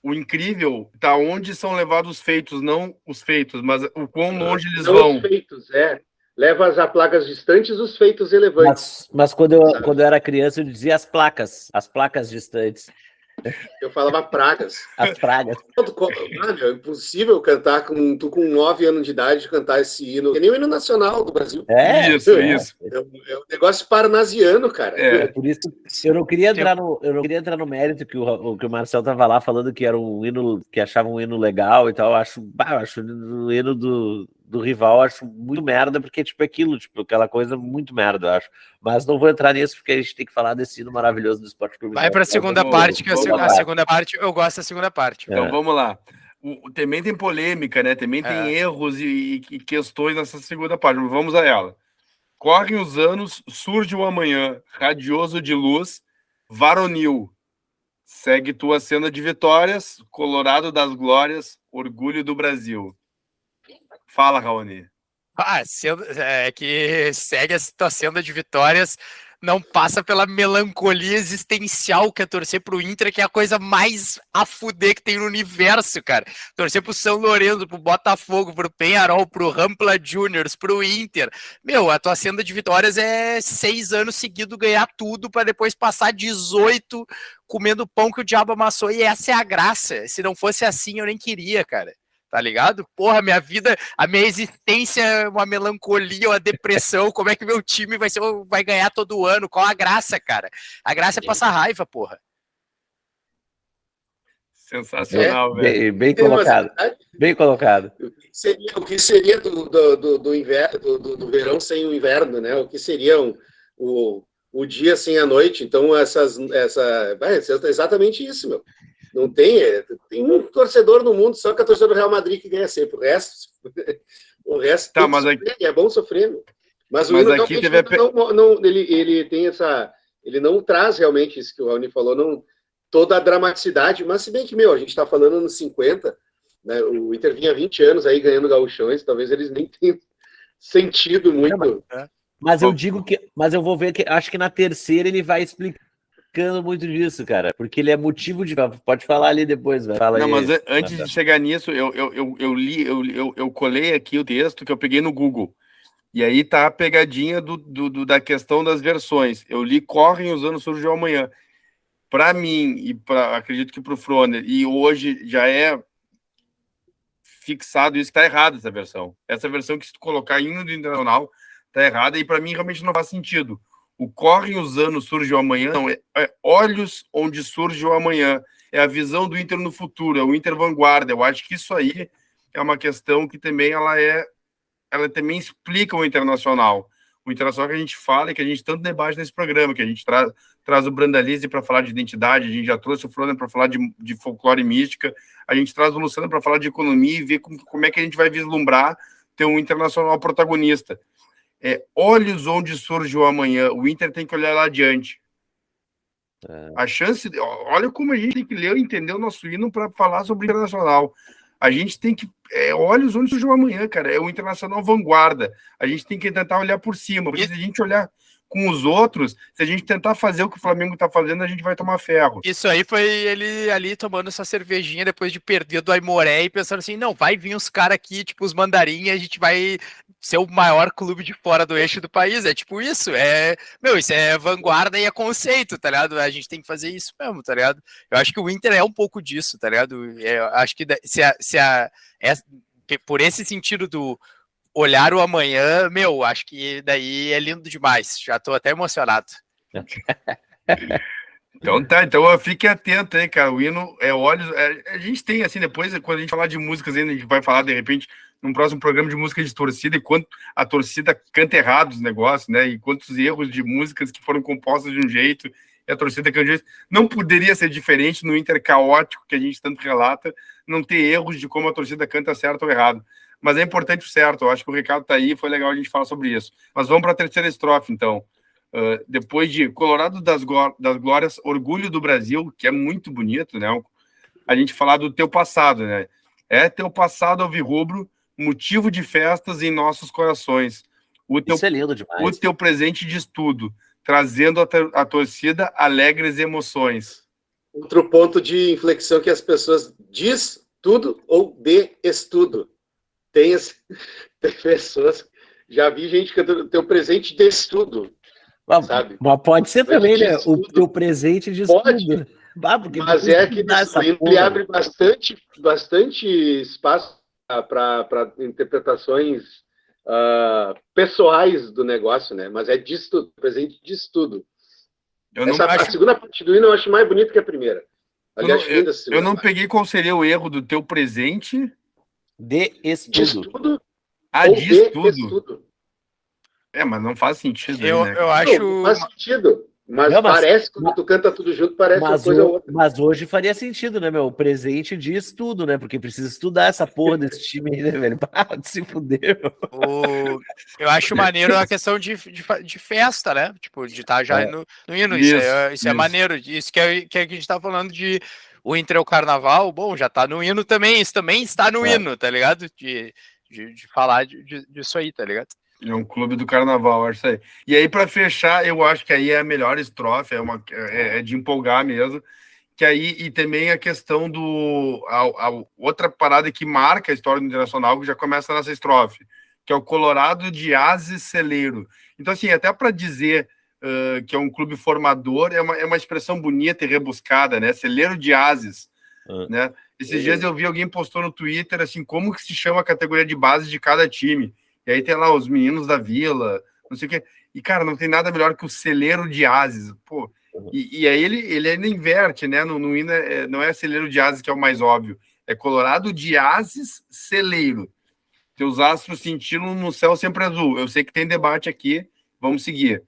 O incrível está onde são levados os feitos, não os feitos, mas o quão longe eles vão. Os feitos, Levas a plagas distantes, os feitos relevantes. Mas quando eu era criança, eu dizia as placas distantes. Eu falava pragas. As pragas. É impossível cantar com 9 anos de idade, cantar esse hino. É nem o hino nacional do Brasil. Isso. É um negócio parnasiano, cara. Por isso, eu não queria entrar no mérito que o Marcel tava lá falando que era um hino, que achava um hino legal e tal. Eu acho o hino do rival, eu acho muito merda, porque tipo aquilo, tipo aquela coisa muito merda, eu acho. Mas não vou entrar nisso, porque a gente tem que falar desse hino maravilhoso do Esporte Clube. Vai para a segunda parte, que a segunda parte, eu gosto da segunda parte. Então vamos lá. Também tem polêmica, né? Também tem erros e questões nessa segunda parte. Vamos a ela. Correm os anos, surge o amanhã, radioso de luz, varonil. Segue tua senda de vitórias, Colorado das glórias, orgulho do Brasil. Fala, Raoni. É que segue a tua senda de vitórias, não passa pela melancolia existencial que é torcer pro Inter, que é a coisa mais a fuder que tem no universo, cara. Torcer pro São Lourenço, pro Botafogo, pro Penharol, pro Rampla Juniors, pro Inter. Meu, a tua senda de vitórias é 6 anos seguidos ganhar tudo para depois passar 18 comendo pão que o diabo amassou, e essa é a graça. Se não fosse assim, eu nem queria, cara. Tá ligado? Porra, minha vida, a minha existência é uma melancolia, uma depressão. Como é que meu time vai ganhar todo ano? Qual a graça, cara? A graça é passar raiva, porra. Sensacional, velho. Bem colocado. Bem colocado. O que seria do inverno, do verão sem o inverno, né? O que seria o dia sem a noite? Então, é exatamente isso, meu. Não tem um torcedor no mundo, só que a torcida do Real Madrid que ganha sempre. O resto tá, mas sofrer, é bom sofrer. Mas o hino aqui ele tem essa... Ele não traz realmente isso que o Raoni falou, não, toda a dramaticidade, mas se bem que, a gente está falando nos 50, né, o Inter vinha 20 anos aí ganhando gauchões, talvez eles nem tenham sentido muito... Mas eu digo que... Mas eu vou ver que... Acho que na terceira ele vai explicar muito disso, cara, porque ele é motivo de... Pode falar ali depois, velho. Fala. Não, mas antes de chegar nisso, eu colei aqui o texto que eu peguei no Google, e aí tá a pegadinha da questão das versões. Eu li Correm os anos, surge o amanhã. Para mim, e acredito que pro Froner, e hoje já é fixado isso, tá errado essa versão. Essa versão que se tu colocar hino do Internacional tá errada, e para mim realmente não faz sentido. O correm os anos, surge o amanhã, não, é olhos onde surge o amanhã, é a visão do Inter no futuro, é o Inter vanguarda. Eu acho que isso aí é uma questão que também ela também explica o Internacional. O Internacional que a gente fala e que a gente tanto debate nesse programa, que a gente traz o Brandalize para falar de identidade, a gente já trouxe o Froner para falar de folclore e mística, a gente traz o Luciano para falar de economia e ver como é que a gente vai vislumbrar ter um Internacional protagonista. Olhos onde surge o amanhã, o Inter tem que olhar lá adiante. A chance, olha como a gente tem que ler e entender o nosso hino para falar sobre o Internacional. A gente tem que, olhos onde surge o amanhã, cara, é o Internacional vanguarda. A gente tem que tentar olhar por cima, porque se a gente olhar com os outros, se a gente tentar fazer o que o Flamengo está fazendo, a gente vai tomar ferro. Isso aí foi ele ali tomando essa cervejinha depois de perder do Aimoré e pensando assim, não, vai vir uns caras aqui, tipo os mandarim, a gente vai ser o maior clube de fora do eixo do país. É tipo isso, isso é vanguarda e é conceito, tá ligado? A gente tem que fazer isso mesmo, tá ligado? Eu acho que o Inter é um pouco disso, tá ligado? Acho que por esse sentido do olhar o amanhã, acho que daí é lindo demais. Já tô até emocionado. Então fique atento aí, cara. O hino é olhos. A gente tem, assim, depois, quando a gente falar de músicas ainda, a gente vai falar, de repente, num próximo programa de música de torcida, e quanto a torcida canta errado os negócios, né? E quantos erros de músicas que foram compostas de um jeito e a torcida canta de um jeito. Não poderia ser diferente no Inter caótico que a gente tanto relata, não ter erros de como a torcida canta certo ou errado. Mas é importante o certo, eu acho que o recado está aí, foi legal a gente falar sobre isso. Mas vamos para a terceira estrofe, então. Depois de Colorado das Glórias, Orgulho do Brasil, que é muito bonito, né? A gente falar do teu passado, né? Teu passado alvirrubro, motivo de festas em nossos corações. Isso é lindo demais. O teu presente diz tudo, trazendo a torcida alegres emoções. Outro ponto de inflexão que as pessoas diz tudo ou de estudo. Tem pessoas, já vi gente que tem o presente de estudo, sabe? Mas pode ser também, né? O teu presente de estudo. Mas que ele abre bastante espaço para interpretações pessoais do negócio, né? Mas é de estudo, presente de estudo. A segunda parte do hino eu acho mais bonita que a primeira. Aliás, eu não peguei qual seria o erro do teu presente... De estudo. Ah, Ou diz B, fez tudo. tudo. Mas não faz sentido aí, Eu né? acho. Não faz sentido. Mas Não, parece, quando tu canta tudo junto, parece uma coisa ou outra. Mas hoje faria sentido, né, meu? O presente diz tudo, né? Porque precisa estudar essa porra desse time aí, né, velho? Para de se fuder, meu. Eu acho maneiro a questão de festa, né? Tipo, de estar já no hino. Isso é maneiro. Isso que a gente tá falando de o Inter é o carnaval. Bom, já tá no hino também. Isso também está no hino, tá ligado? De falar disso aí, tá ligado? É um clube do carnaval, acho isso aí. E aí, para fechar, eu acho que aí é a melhor estrofe, é de empolgar mesmo. Que aí, e também a questão a outra parada que marca a história do Internacional, que já começa nessa estrofe, que é o Colorado de Ases Celeiro. Então, assim, até para dizer que é um clube formador, é uma expressão bonita e rebuscada, né? Celeiro de Ases, né? Esses dias eu vi alguém postou no Twitter, assim, como que se chama a categoria de base de cada time. E aí tem lá os meninos da Vila, não sei o quê. E, cara, não tem nada melhor que o Celeiro de Ases. Pô, e aí ele ainda inverte, né? No hino não é Celeiro de Ases que é o mais óbvio. É Colorado de Ases Celeiro. Teus astros cintilam no céu sempre azul. Eu sei que tem debate aqui. Vamos seguir.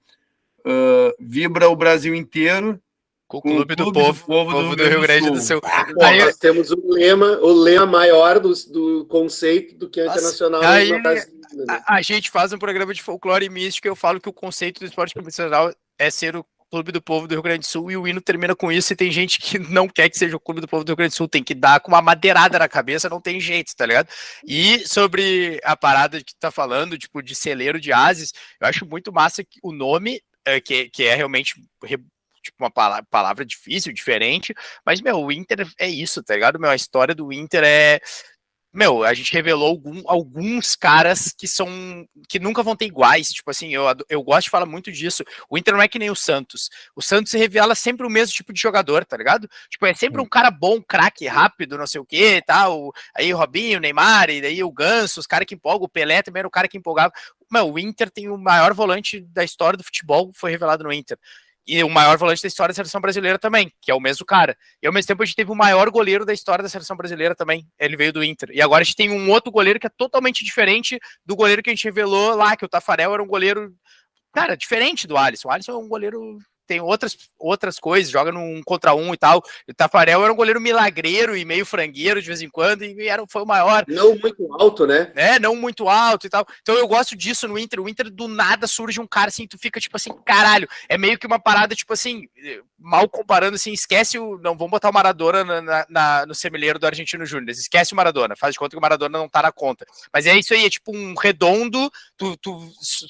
Vibra o Brasil inteiro com o Clube do Povo do Rio Grande do Sul. Aí, nós temos o lema maior do conceito do que é internacional. Aí, a gente faz um programa de folclore místico e eu falo que o conceito do esporte convencional é ser o Clube do Povo do Rio Grande do Sul, e o hino termina com isso, e tem gente que não quer que seja o Clube do Povo do Rio Grande do Sul, tem que dar com uma madeirada na cabeça, não tem jeito, tá ligado? E sobre a parada que tu tá falando, tipo, de celeiro de ases, eu acho muito massa que o nome, que é realmente tipo, uma palavra difícil, diferente, mas, meu, o Inter é isso, tá ligado? Meu, a história do Inter é... Meu, a gente revelou alguns caras que nunca vão ter iguais, tipo assim, eu gosto de falar muito disso. O Inter não é que nem o Santos. O Santos revela sempre o mesmo tipo de jogador, tá ligado? Tipo, é sempre um cara bom, craque, rápido, não sei o que e tal. Aí o Robinho, o Neymar, e daí o Ganso, os caras que empolgam, o Pelé também era o cara que empolgava. Meu, o Inter tem o maior volante da história do futebol, foi revelado no Inter. E o maior volante da história da seleção brasileira também, que é o mesmo cara. E ao mesmo tempo a gente teve o maior goleiro da história da seleção brasileira também, ele veio do Inter. E agora a gente tem um outro goleiro que é totalmente diferente do goleiro que a gente revelou lá, que o Tafarel era um goleiro, cara, diferente do Alisson. O Alisson é um goleiro... tem outras coisas, joga no 1 contra 1 e tal. O Tafarel era um goleiro milagreiro e meio frangueiro de vez em quando, e foi o maior. Não muito alto, né? Não muito alto e tal. Então eu gosto disso no Inter. O Inter, do nada, surge um cara assim, tu fica tipo assim, caralho. É meio que uma parada, tipo assim, mal comparando, assim, esquece não, vamos botar o Maradona no semelheiro do Argentino Júnior. Esquece o Maradona, faz de conta que o Maradona não tá na conta. Mas é isso aí, é tipo um redondo, tu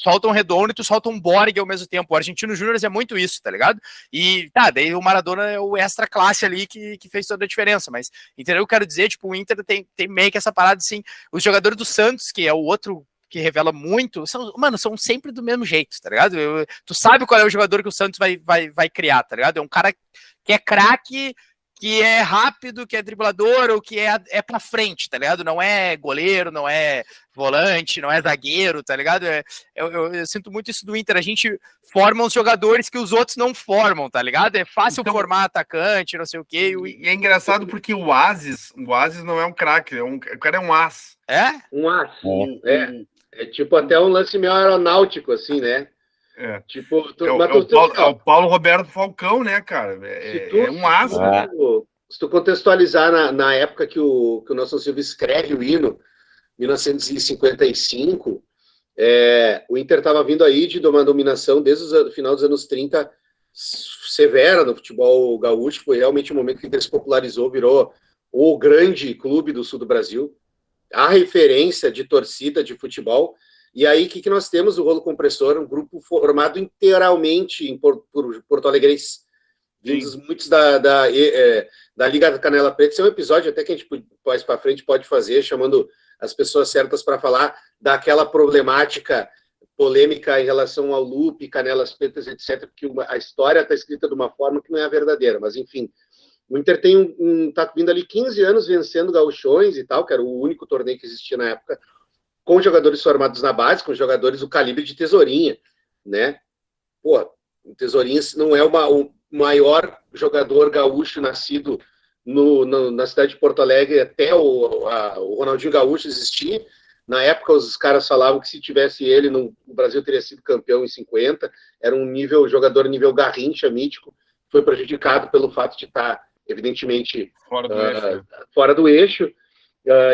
solta um redondo e tu solta um Borg ao mesmo tempo. O Argentino Júnior é muito isso, tá ligado? E daí o Maradona é o extra classe ali que fez toda a diferença, mas entendeu o que eu quero dizer? Tipo, o Inter tem meio que essa parada assim, os jogadores do Santos, que é o outro que revela muito, são sempre do mesmo jeito, tá ligado? Tu sabe qual é o jogador que o Santos vai criar, tá ligado? É um cara que é craque, que é rápido, que é driblador, ou que é pra frente, tá ligado? Não é goleiro, não é volante, não é zagueiro, tá ligado? Eu sinto muito isso do Inter, a gente forma uns jogadores que os outros não formam, tá ligado? É fácil então, formar atacante, não sei o quê. E é engraçado porque o Ases não é um craque, o cara é um as. É? Um as. É tipo até um lance meio aeronáutico, assim, né? Tipo, o Paulo Roberto Falcão, né, cara? É um as. Se tu contextualizar na época que o Nelson Silva escreve o hino, 1955, o Inter estava vindo aí de uma dominação desde o final dos anos 30 severa no futebol gaúcho. Foi realmente o momento que o Inter se popularizou, virou o grande clube do sul do Brasil, a referência de torcida de futebol. E aí, o que nós temos? O Rolo Compressor, um grupo formado inteiramente por porto-alegrenses, vindos muitos da Liga da Canela Preta. Esse é um episódio até que a gente mais para frente pode fazer, chamando as pessoas certas para falar daquela problemática polêmica em relação ao Lupe, Canelas Pretas, etc., porque a história está escrita de uma forma que não é a verdadeira, mas enfim. O Inter tá vindo ali 15 anos vencendo gauchões e tal, que era o único torneio que existia na época, com jogadores formados na base, com jogadores do calibre de Tesourinha, né? Pô, o Tesourinha não é o maior jogador gaúcho nascido na cidade de Porto Alegre até o Ronaldinho Gaúcho existir, Na época, os caras falavam que se tivesse ele, o Brasil teria sido campeão em 50. Era um jogador nível Garrincha, mítico. Foi prejudicado pelo fato de estar, evidentemente, fora do eixo.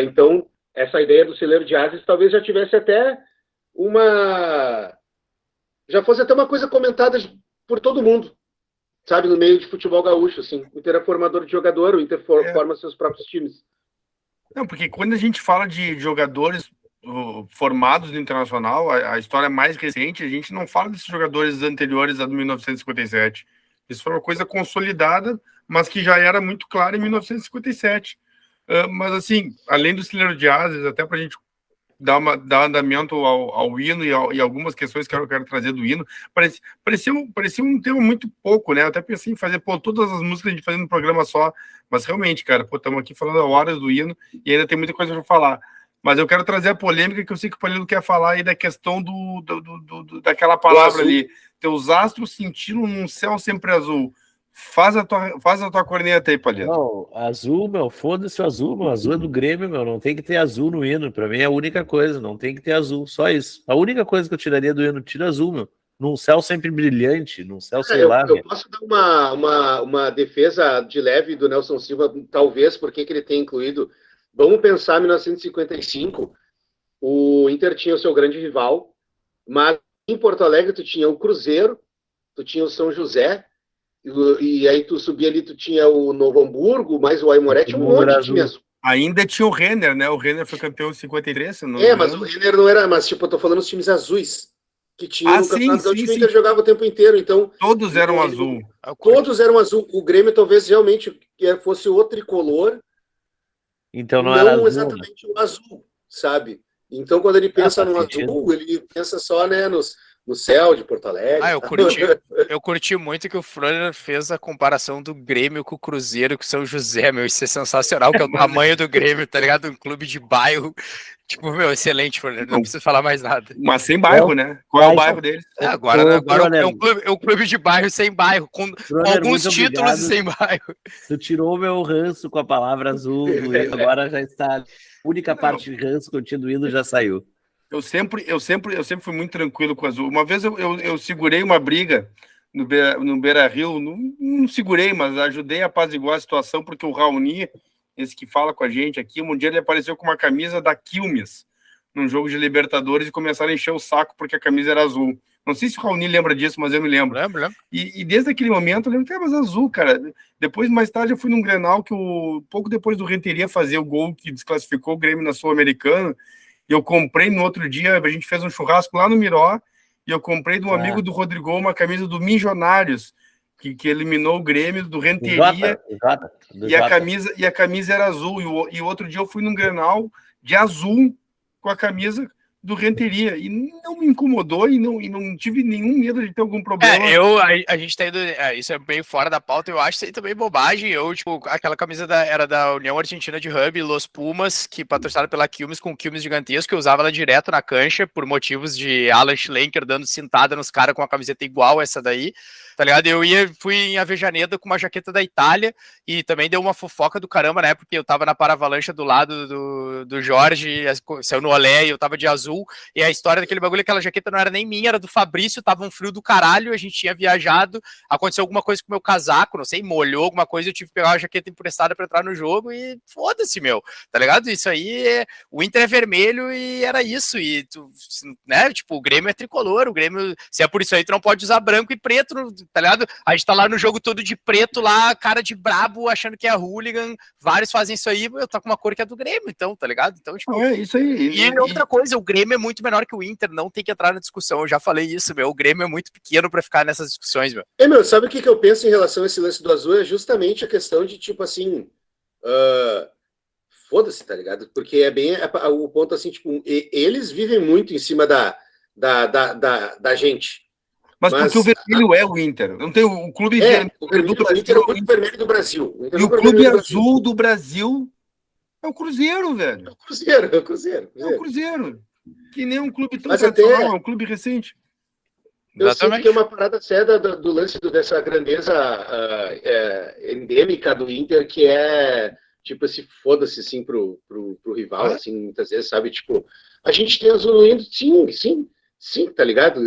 Então, essa ideia do celeiro de ases talvez já tivesse até já fosse até uma coisa comentada por todo mundo, sabe, no meio de futebol gaúcho, assim. O Inter é formador de jogador, o Inter forma seus próprios times. Não, porque quando a gente fala de jogadores formados no Internacional, a história mais recente, a gente não fala desses jogadores anteriores a 1957. Isso foi uma coisa consolidada, mas que já era muito clara em 1957. Mas, assim, além do celeiro de ases, até para a gente dar andamento ao hino e algumas questões que eu quero trazer do hino, parecia um tema muito pouco, né? Eu até pensei em fazer, todas as músicas a gente fazendo um programa só, mas realmente, cara, estamos aqui falando há horas do hino e ainda tem muita coisa para falar. Mas eu quero trazer a polêmica que eu sei que o Palilo quer falar aí da questão daquela palavra ali. Teus astros cintilam num céu sempre azul. Faz a tua corneta aí, Palilo. Não, azul, meu, foda-se o azul, meu. Azul é do Grêmio, meu. Não tem que ter azul no hino. Pra mim é a única coisa, não tem que ter azul. Só isso. A única coisa que eu tiraria do hino, tira azul, meu. Num céu sempre brilhante, num céu, sei lá. Eu posso dar uma defesa de leve do Nelson Silva, talvez, porque que ele tem incluído. Vamos pensar em 1955, o Inter tinha o seu grande rival, mas em Porto Alegre tu tinha o Cruzeiro, tu tinha o São José, e aí tu subia ali, tu tinha o Novo Hamburgo, mais o Aimoré, tinha um monte de time azul. Ainda tinha o Renner, né? O Renner foi campeão em 53, se não mas o Renner não era, mas tipo, eu tô falando dos times azuis, que tinha no Campeonato Gaúcho, o Inter jogava o tempo inteiro, então... Todos eram azul. Todos eram azul. O Grêmio talvez realmente fosse o tricolor, então não era azul, exatamente, né? O azul, sabe? Então, quando ele pensa no azul, ele pensa só, né, no céu de Porto Alegre. Eu curti muito que o Froner fez a comparação do Grêmio com o Cruzeiro, com o São José, meu. Isso é sensacional, que é o tamanho do Grêmio, tá ligado? Um clube de bairro. Tipo, meu, excelente, Froner. Não precisa falar mais nada. Mas sem bairro, né? Qual é o bairro deles? Agora é um clube de bairro sem bairro, com alguns títulos e sem bairro. Tu tirou o meu ranço com a palavra azul, agora já está. A única parte de ranço que eu tinha do hino já saiu. Eu sempre fui muito tranquilo com o azul. Uma vez eu segurei uma briga no Beira-Rio, não segurei, mas ajudei a apaziguar a situação, porque o Raoni, esse que fala com a gente aqui, um dia ele apareceu com uma camisa da Quilmes, num jogo de Libertadores, e começaram a encher o saco porque a camisa era azul. Não sei se o Raoni lembra disso, mas eu me lembro. Lembro. E desde aquele momento eu lembro que mas azul, cara. Depois, mais tarde, eu fui num Grenal que pouco depois do Renteria fazer o gol que desclassificou o Grêmio na Sul-Americana, e eu comprei no outro dia, a gente fez um churrasco lá no Miró, e eu comprei de um amigo do Rodrigo uma camisa do Milionários, que eliminou o Grêmio do Renteria, e a camisa era azul, e outro dia eu fui num Grenal de azul com a camisa do Renteria, e não me incomodou, e não tive nenhum medo de ter algum problema. A gente tá indo, isso é bem fora da pauta, eu acho isso aí também bobagem. Aquela camisa era da União Argentina de Rugby, Los Pumas, que patrocinada pela Quilmes, com Quilmes gigantesco, eu usava ela direto na cancha, por motivos de Alan Schlenker dando cintada nos caras com uma camiseta igual essa daí, tá ligado? Fui em Avejaneda com uma jaqueta da Itália, e também deu uma fofoca do caramba, né, porque eu tava na Paravalancha do lado do Jorge, saiu no Olé, e eu tava de azul, e a história daquele bagulho, aquela jaqueta não era nem minha, era do Fabrício, tava um frio do caralho, a gente tinha viajado, aconteceu alguma coisa com o meu casaco, não sei, molhou alguma coisa, eu tive que pegar uma jaqueta emprestada pra entrar no jogo, e foda-se, meu, tá ligado? Isso aí, o Inter é vermelho, e era isso, e tu, né, tipo, o Grêmio é tricolor, o Grêmio, se é por isso aí, tu não pode usar branco e preto, tá ligado? A gente tá lá no jogo todo de preto, lá, cara de brabo, achando que é hooligan, vários fazem isso aí, eu tô com uma cor que é do Grêmio, então, tá ligado? Então, tipo... É isso aí. E outra coisa, o Grêmio é muito menor que o Inter, não tem que entrar na discussão, eu já falei isso, meu, o Grêmio é muito pequeno pra ficar nessas discussões, meu. Sabe o que eu penso em relação a esse lance do azul? É justamente a questão de, tipo assim, foda-se, tá ligado? Porque é bem o ponto, assim, tipo, eles vivem muito em cima da gente. Mas porque o vermelho é o Inter. Não tem o clube vermelho do Brasil. O Inter é o único vermelho do Brasil. E o clube azul do Brasil é o Cruzeiro, velho. É o Cruzeiro. É o Cruzeiro. Que nem um clube tão tradicional, é um clube recente. Eu sinto que é uma parada séria do lance dessa grandeza endêmica do Inter, que é tipo esse foda-se assim pro rival, assim, muitas vezes, sabe, tipo, a gente tem azul no hino, sim, tá ligado?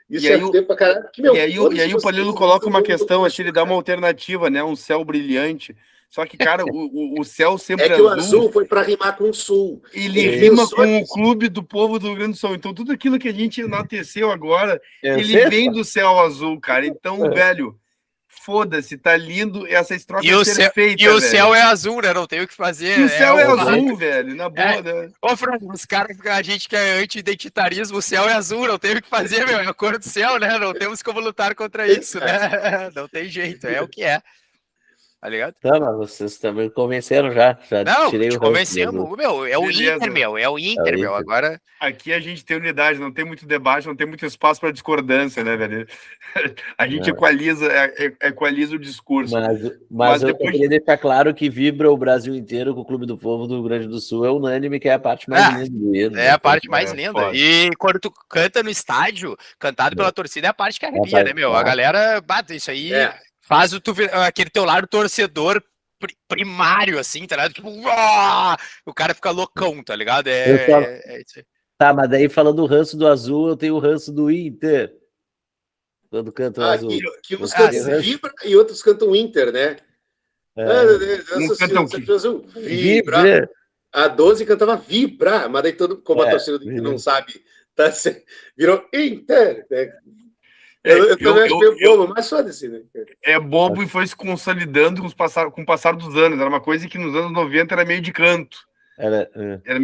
Isso E aí, é pra caralho. E aí o Palilo coloca uma questão, assim, ele dá uma alternativa, né? Um céu brilhante. Só que, cara, o céu sempre É que o azul foi para rimar com o sul. Ele rima com o clube do povo do Rio Grande do Sul. Então, tudo aquilo que a gente enalteceu agora, ele vem do céu azul, cara. Então, velho, foda-se, tá lindo essa estrofe perfeita, e o céu é azul, né? Não tem o que fazer. E o céu é azul, velho, na boa, né? Ô, Fran, os caras, a gente que é anti-identitarismo, o céu é azul, não tem o que fazer, meu. É a cor do céu, né? Não temos como lutar contra isso, né? Não tem jeito, é o que é. Tá ligado? Tá, mas vocês também me convenceram já. Não, tirei te convencemos. Meu, é o Beleza. Inter, meu. É o Inter, meu. Agora. Aqui a gente tem unidade, não tem muito debate, não tem muito espaço para discordância, né, velho? A gente equaliza o discurso. Mas eu depois... queria deixar claro que vibra o Brasil inteiro com o Clube do Povo do Rio Grande do Sul. É unânime, que é a parte mais linda do hino. É a parte mais linda. Foda. E quando tu canta no estádio, cantado pela torcida, é a parte que arrepia, né, meu? A galera bate isso aí. Faz aquele teu lado torcedor primário, assim, tá ligado? Tipo, o cara fica loucão, tá ligado? Tá, mas daí falando do ranço do azul, eu tenho o ranço do Inter. Quando cantam azul. Que uns cantam Vibra e outros cantam Inter, né? Azul. Vibra. A 12 cantava Vibra, mas daí como a torcida do Inter não sabe, virou Inter, né? Eu também acho meio bobo, mas foda-se, né? É bobo e foi se consolidando com o passar dos anos. Era uma coisa que nos anos 90 era meio de canto. Era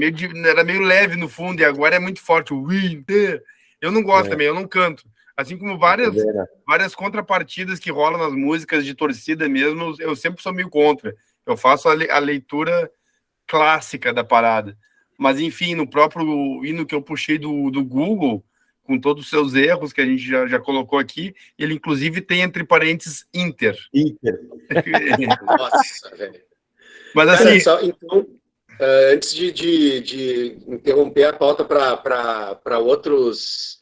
meio leve no fundo, e agora é muito forte. O Inter. Eu não gosto também, eu não canto. Assim como várias contrapartidas que rolam nas músicas de torcida mesmo, eu sempre sou meio contra. Eu faço a leitura clássica da parada. Mas, enfim, no próprio hino que eu puxei do Google, com todos os seus erros que a gente já colocou aqui, ele inclusive tem entre parênteses Inter. Nossa, velho. Mas assim... Então, antes de interromper a pauta para outras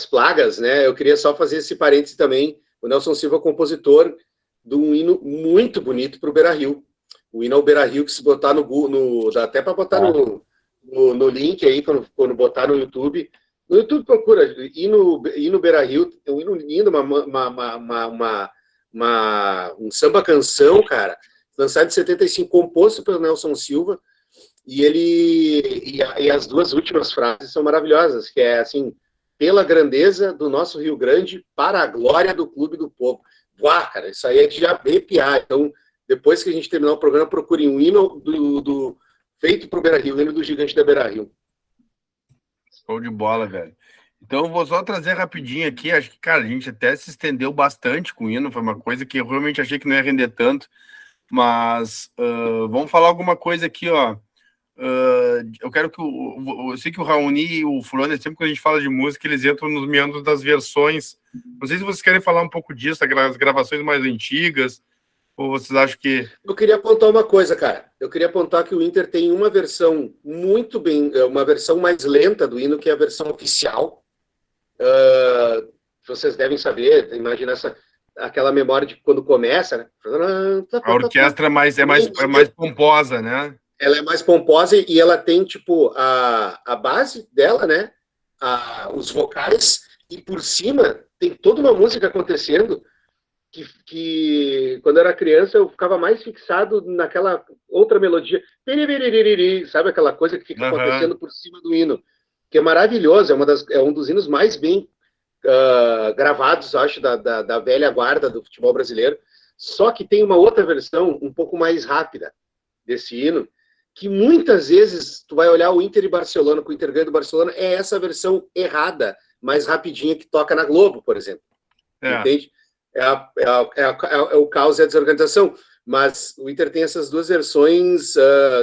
plagas, né? Eu queria só fazer esse parênteses também. O Nelson Silva é compositor de um hino muito bonito para o Beira-Rio. O hino ao Beira-Rio, que se botar no Google, dá até para botar no link aí, quando botar no YouTube. No YouTube procura hino Beira-Rio, é um hino lindo, um samba-canção, cara, lançado em 75, composto pelo Nelson Silva, e as duas últimas frases são maravilhosas, que é assim: pela grandeza do nosso Rio Grande, para a glória do Clube do Povo. Uau, cara, isso aí é de arrepiar. Então, depois que a gente terminar o programa, procurem um hino feito para o Beira-Rio, o hino do Gigante da Beira-Rio. Show de bola, velho. Então, eu vou só trazer rapidinho aqui. Acho que, cara, a gente até se estendeu bastante com o hino. Foi uma coisa que eu realmente achei que não ia render tanto. Mas vamos falar alguma coisa aqui, ó. Eu quero que eu sei que o Raoni e o Fulano, sempre que a gente fala de música, eles entram nos meandros das versões. Não sei se vocês querem falar um pouco disso, as gravações mais antigas, ou vocês acham que... Eu queria apontar uma coisa, cara. Eu queria apontar que o Inter tem uma versão uma versão mais lenta do hino, que é a versão oficial. Vocês devem saber, imagina aquela memória de quando começa, né? A orquestra é mais pomposa, né? Ela é mais pomposa e ela tem, tipo, a base dela, né? Os vocais, e por cima tem toda uma música acontecendo que quando eu era criança eu ficava mais fixado naquela outra melodia, sabe aquela coisa que fica acontecendo por cima do hino, que é maravilhoso, é um dos hinos mais bem gravados, acho, da velha guarda do futebol brasileiro. Só que tem uma outra versão um pouco mais rápida desse hino, que muitas vezes tu vai olhar o Inter e Barcelona, com o Inter ganho do Barcelona, é essa versão errada, mais rapidinha, que toca na Globo, por exemplo. Entende? É o caos e a desorganização. Mas o Inter tem essas duas versões,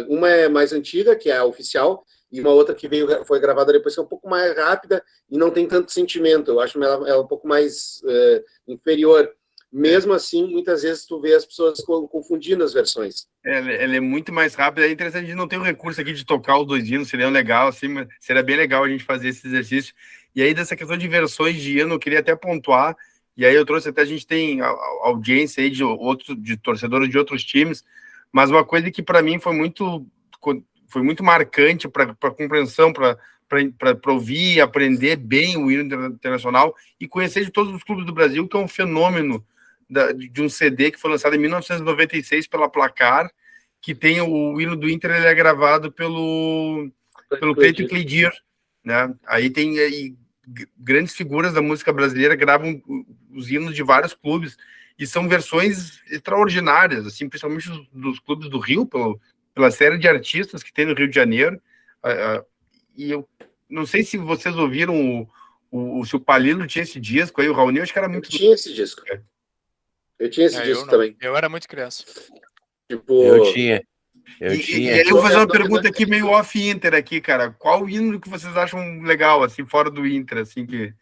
uma é mais antiga, que é a oficial, e uma outra que foi gravada depois, que é um pouco mais rápida e não tem tanto sentimento. Eu acho ela um pouco mais inferior. Mesmo assim, muitas vezes tu vê as pessoas confundindo as versões. Ela é muito mais rápida. É interessante, a gente não tem o recurso aqui de tocar os dois hinos, seria legal, assim, seria bem legal a gente fazer esse exercício. E aí, dessa questão de versões de hino, eu queria até pontuar, e aí eu trouxe até, a gente tem audiência aí de torcedores de outros times, mas uma coisa que para mim foi muito foi muito marcante para a compreensão, para ouvir e aprender bem o hino internacional e conhecer de todos os clubes do Brasil, que é um fenômeno de um CD que foi lançado em 1996 pela Placar, que tem o hino do Inter, ele é gravado pelo Cleiton Cleidir, né? Aí tem grandes figuras da música brasileira gravam os hinos de vários clubes e são versões extraordinárias, assim, principalmente dos clubes do Rio, pela série de artistas que tem no Rio de Janeiro. E eu não sei se vocês ouviram se o Palilo tinha esse disco aí, o Raoni, eu acho que era muito... Eu tinha esse disco. Eu tinha esse disco também. Eu era muito criança. Tipo... Eu tinha. E aí eu vou fazer uma pergunta aqui meio off-Inter aqui, cara. Qual hino que vocês acham legal, assim, fora do Inter, assim, que...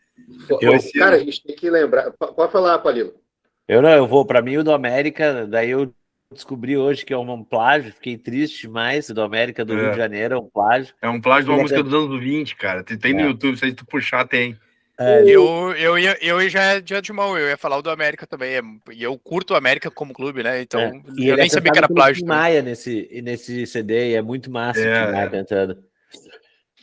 Cara, a gente tem que lembrar... Pode falar, Palilo. Eu vou, para mim, o do América, daí eu descobri hoje que é um plágio, fiquei triste demais, o do América do Rio de Janeiro é um plágio. É um plágio de uma música dos anos 20, cara. Tem no YouTube, se tu puxar, tem. Eu já de antemão, eu ia falar o do América também, e eu curto o América como clube, né? Então, eu nem sabia que era plágio. Tim Maia nesse CD, e é muito massa o Tim Maia cantando.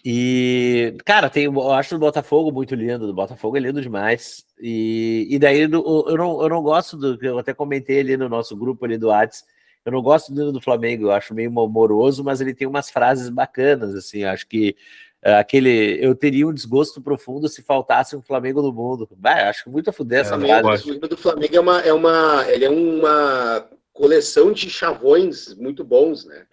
E, cara, eu acho o Botafogo muito lindo, do Botafogo é lindo demais. E daí eu não gosto eu até comentei ali no nosso grupo ali do Whats, eu não gosto do hino do Flamengo, eu acho meio moroso, mas ele tem umas frases bacanas, assim, acho que eu teria um desgosto profundo se faltasse um Flamengo no mundo. Acho muito a fuder essa frase. O hino do Flamengo ele é uma coleção de chavões muito bons, né?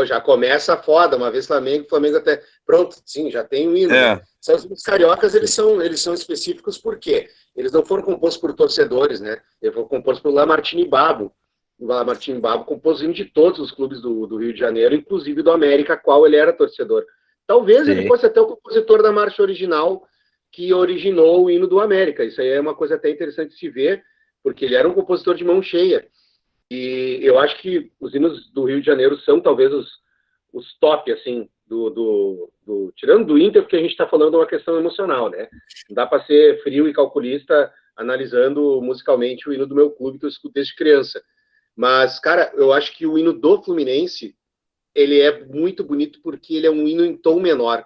Já começa foda, uma vez Flamengo até... Pronto, sim, já tem um hino. Né? Os cariocas, eles são específicos porque eles não foram compostos por torcedores, né? Eles foram compostos por Lamartine Babo. O Lamartine Babo compôs hino de todos os clubes do Rio de Janeiro, inclusive do América, qual ele era torcedor. Talvez ele fosse até o compositor da marcha original que originou o hino do América. Isso aí é uma coisa até interessante de se ver, porque ele era um compositor de mão cheia. E eu acho que os hinos do Rio de Janeiro são talvez os top, assim, tirando do Inter, porque a gente está falando de uma questão emocional, né? Não dá para ser frio e calculista analisando musicalmente o hino do meu clube que eu escuto desde criança. Mas, cara, eu acho que o hino do Fluminense, ele é muito bonito porque ele é um hino em tom menor.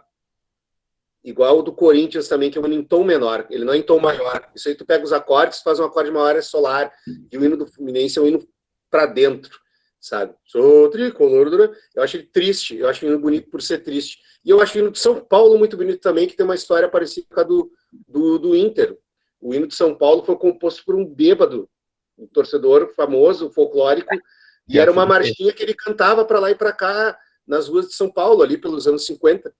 Igual o do Corinthians também, que é um hino em tom menor. Ele não é em tom maior. Isso aí tu pega os acordes, faz um acorde maior, é solar. E o hino do Fluminense é um hino para dentro, sabe? Sou tricolor. Eu acho ele triste. Eu acho o hino bonito por ser triste. E eu acho o hino de São Paulo muito bonito também, que tem uma história parecida com a do Inter. O hino de São Paulo foi composto por um bêbado, um torcedor famoso, folclórico, e era uma marchinha que ele cantava para lá e para cá nas ruas de São Paulo, ali pelos anos 50.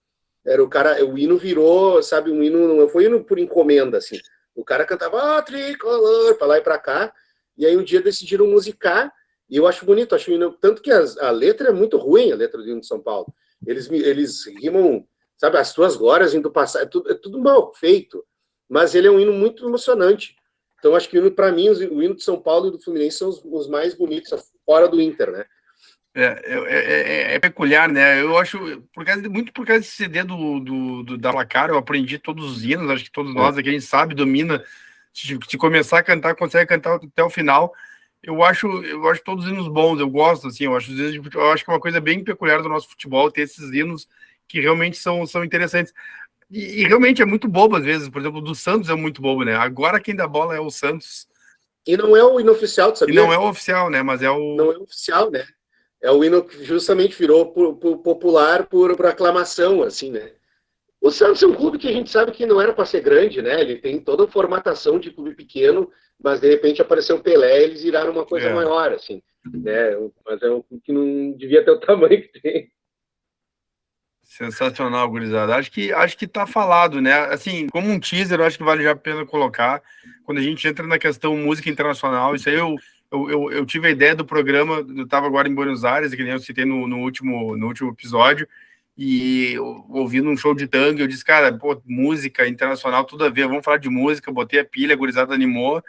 Era o hino virou, sabe, um hino, não foi hino por encomenda, assim. O cara cantava, tricolor, para lá e para cá, e aí um dia decidiram musicar, e eu acho bonito, acho hino, tanto que a letra é muito ruim, a letra do hino de São Paulo. Eles rimam, sabe, as tuas glórias indo passar, é tudo mal feito, mas ele é um hino muito emocionante. Então, acho que para mim, o hino de São Paulo e do Fluminense são os mais bonitos, fora do Inter, né? É peculiar, né? Eu acho, muito por causa desse CD da Placar, eu aprendi todos os hinos, acho que todos nós aqui, a gente sabe, domina, se começar a cantar, consegue cantar até o final. Eu acho todos os hinos bons, eu gosto, assim, eu acho que é uma coisa bem peculiar do nosso futebol, ter esses hinos que realmente são interessantes. E realmente é muito bobo às vezes, por exemplo, o do Santos é muito bobo, né? Agora quem dá bola é o Santos. E não é o hino oficial, sabia? E não é o oficial, né? Mas é o... Não é o oficial, né? É o hino que justamente virou popular por aclamação, assim, né? O Santos é um clube que a gente sabe que não era para ser grande, né? Ele tem toda a formatação de clube pequeno, mas de repente apareceu o Pelé e eles viraram uma coisa maior, assim, né? Mas é um clube que não devia ter o tamanho que tem. Sensacional, gurizada. Acho que tá falado, né? Assim, como um teaser, eu acho que vale já a pena colocar. Quando a gente entra na questão música internacional, isso aí eu tive a ideia do programa, eu estava agora em Buenos Aires, que nem eu citei no último episódio, e ouvindo um show de tango, eu disse, cara, pô, música internacional, tudo a ver, vamos falar de música, botei a pilha, a gurizada animou,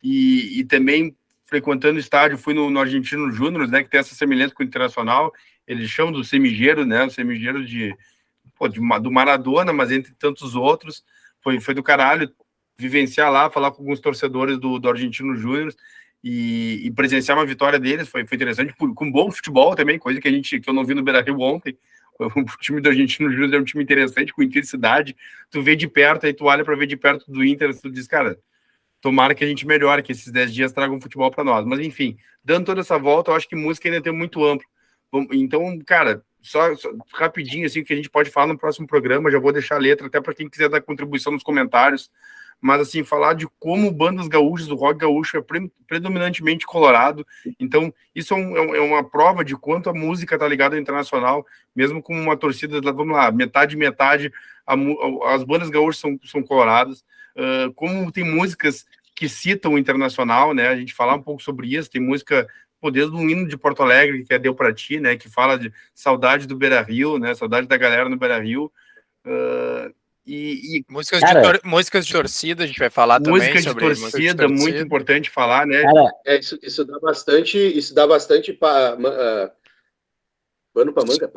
e também frequentando o estádio, fui no Argentino Júnior, né, que tem essa semelhança com o Internacional, eles chamam do Semigero, né, o Semigero do Maradona, mas entre tantos outros, foi do caralho vivenciar lá, falar com alguns torcedores do Argentino Júnior, e presenciar uma vitória deles foi interessante, com bom futebol também, coisa que eu não vi no Beira-Rio ontem. O time do Argentino Júnior é um time interessante, com intensidade. Tu vê de perto, aí tu olha para ver de perto do Inter, tu diz, cara, tomara que a gente melhore, que esses 10 dias tragam futebol para nós. Mas, enfim, dando toda essa volta, eu acho que música ainda tem muito amplo. Então, cara, só rapidinho, assim, que a gente pode falar no próximo programa, já vou deixar a letra, até para quem quiser dar contribuição nos comentários. Mas, assim, falar de como bandas gaúchas, o rock gaúcho é predominantemente colorado. Então, isso é uma prova de quanto a música tá ligada ao internacional, mesmo com uma torcida, vamos lá, metade, as bandas gaúchas são coloradas. Como tem músicas que citam o internacional, né? A gente falar um pouco sobre isso, tem música, desde um hino de Porto Alegre, que é Deu Pra Ti, né? Que fala de saudade do Beira-Rio, né? Saudade da galera no Beira-Rio. Músicas de torcida, a gente vai falar também sobre música de torcida, muito importante falar, né? Cara, isso dá bastante pano pra manga.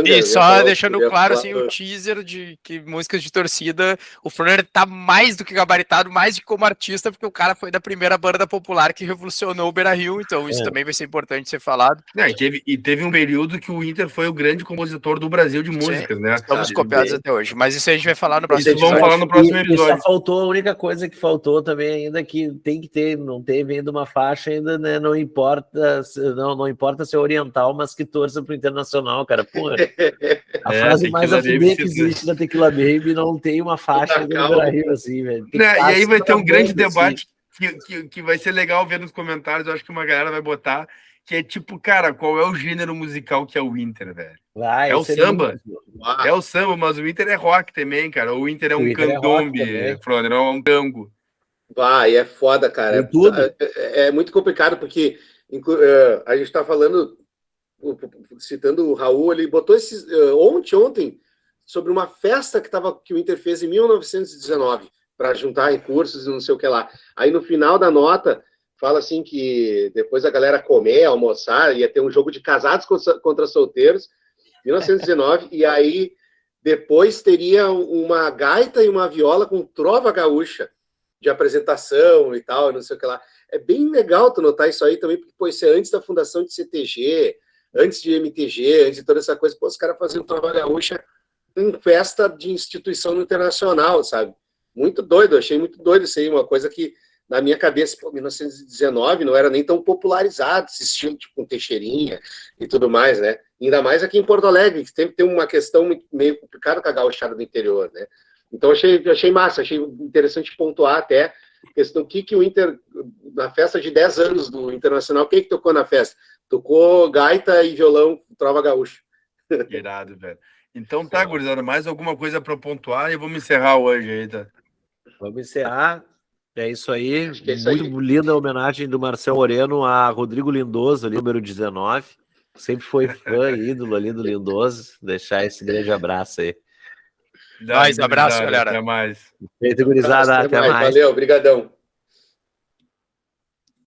E só deixando claro, assim, o teaser de que músicas de torcida, o Froner tá mais do que gabaritado, mais do que como artista, porque o cara foi da primeira banda popular que revolucionou o Beira-Rio, então isso também vai ser importante ser falado. E teve um período que o Inter foi o grande compositor do Brasil de músicas, né? Estamos copiados até hoje, mas isso aí a gente vai falar no próximo episódio. Vamos falar no próximo episódio. Só faltou, a única coisa que faltou também ainda, que tem que ter, não teve ainda uma faixa ainda, né? Não importa ser oriental, mas que torça pro internacional, cara. Porra, a frase mais a fuder que existe da Tequila Baby não tem uma faixa do Beira-Rio assim, velho. E aí vai ter um grande debate que vai ser legal ver nos comentários. Eu acho que uma galera vai botar, que é tipo, cara, qual é o gênero musical que é o Inter, velho? É o samba. É o samba, mas o Inter é rock também, cara. O Inter é um candombe, Froner, é um tango. Vai, é foda, cara. É muito complicado, porque a gente tá falando, citando o Raul, ele botou ontem sobre uma festa que o Inter fez em 1919 para juntar recursos e não sei o que lá. Aí no final da nota fala assim que depois a galera comer, almoçar, ia ter um jogo de casados contra solteiros, 1919, e aí depois teria uma gaita e uma viola com trova gaúcha de apresentação e tal, não sei o que lá. É bem legal tu notar isso aí também, porque isso é antes da fundação de CTG, antes de MTG, antes de toda essa coisa, os caras faziam trova gaúcha em festa de instituição internacional, sabe? Muito doido, achei muito doido isso aí, uma coisa que na minha cabeça, 1919 não era nem tão popularizado esse estilo, tipo com Teixeirinha e tudo mais, né? Ainda mais aqui em Porto Alegre, que sempre tem uma questão meio complicada com a gauchada do interior, né? Então achei massa, achei interessante pontuar até a questão que o Inter, na festa de 10 anos do Internacional, quem que tocou na festa? Tocou gaita e violão, trova gaúcha. Irado, velho. Então tá, gurizada, mais alguma coisa para pontuar e vamos encerrar hoje aí, tá? Vamos encerrar. É isso aí. Muito linda a homenagem do Marcel Moreno a Rodrigo Lindoso, ali, número 19. Sempre foi fã e ídolo ali do Lindoso. Deixar esse grande abraço aí. Mais abraço, galera. Até mais. Feito, gurizada. Até mais. Valeu, obrigadão.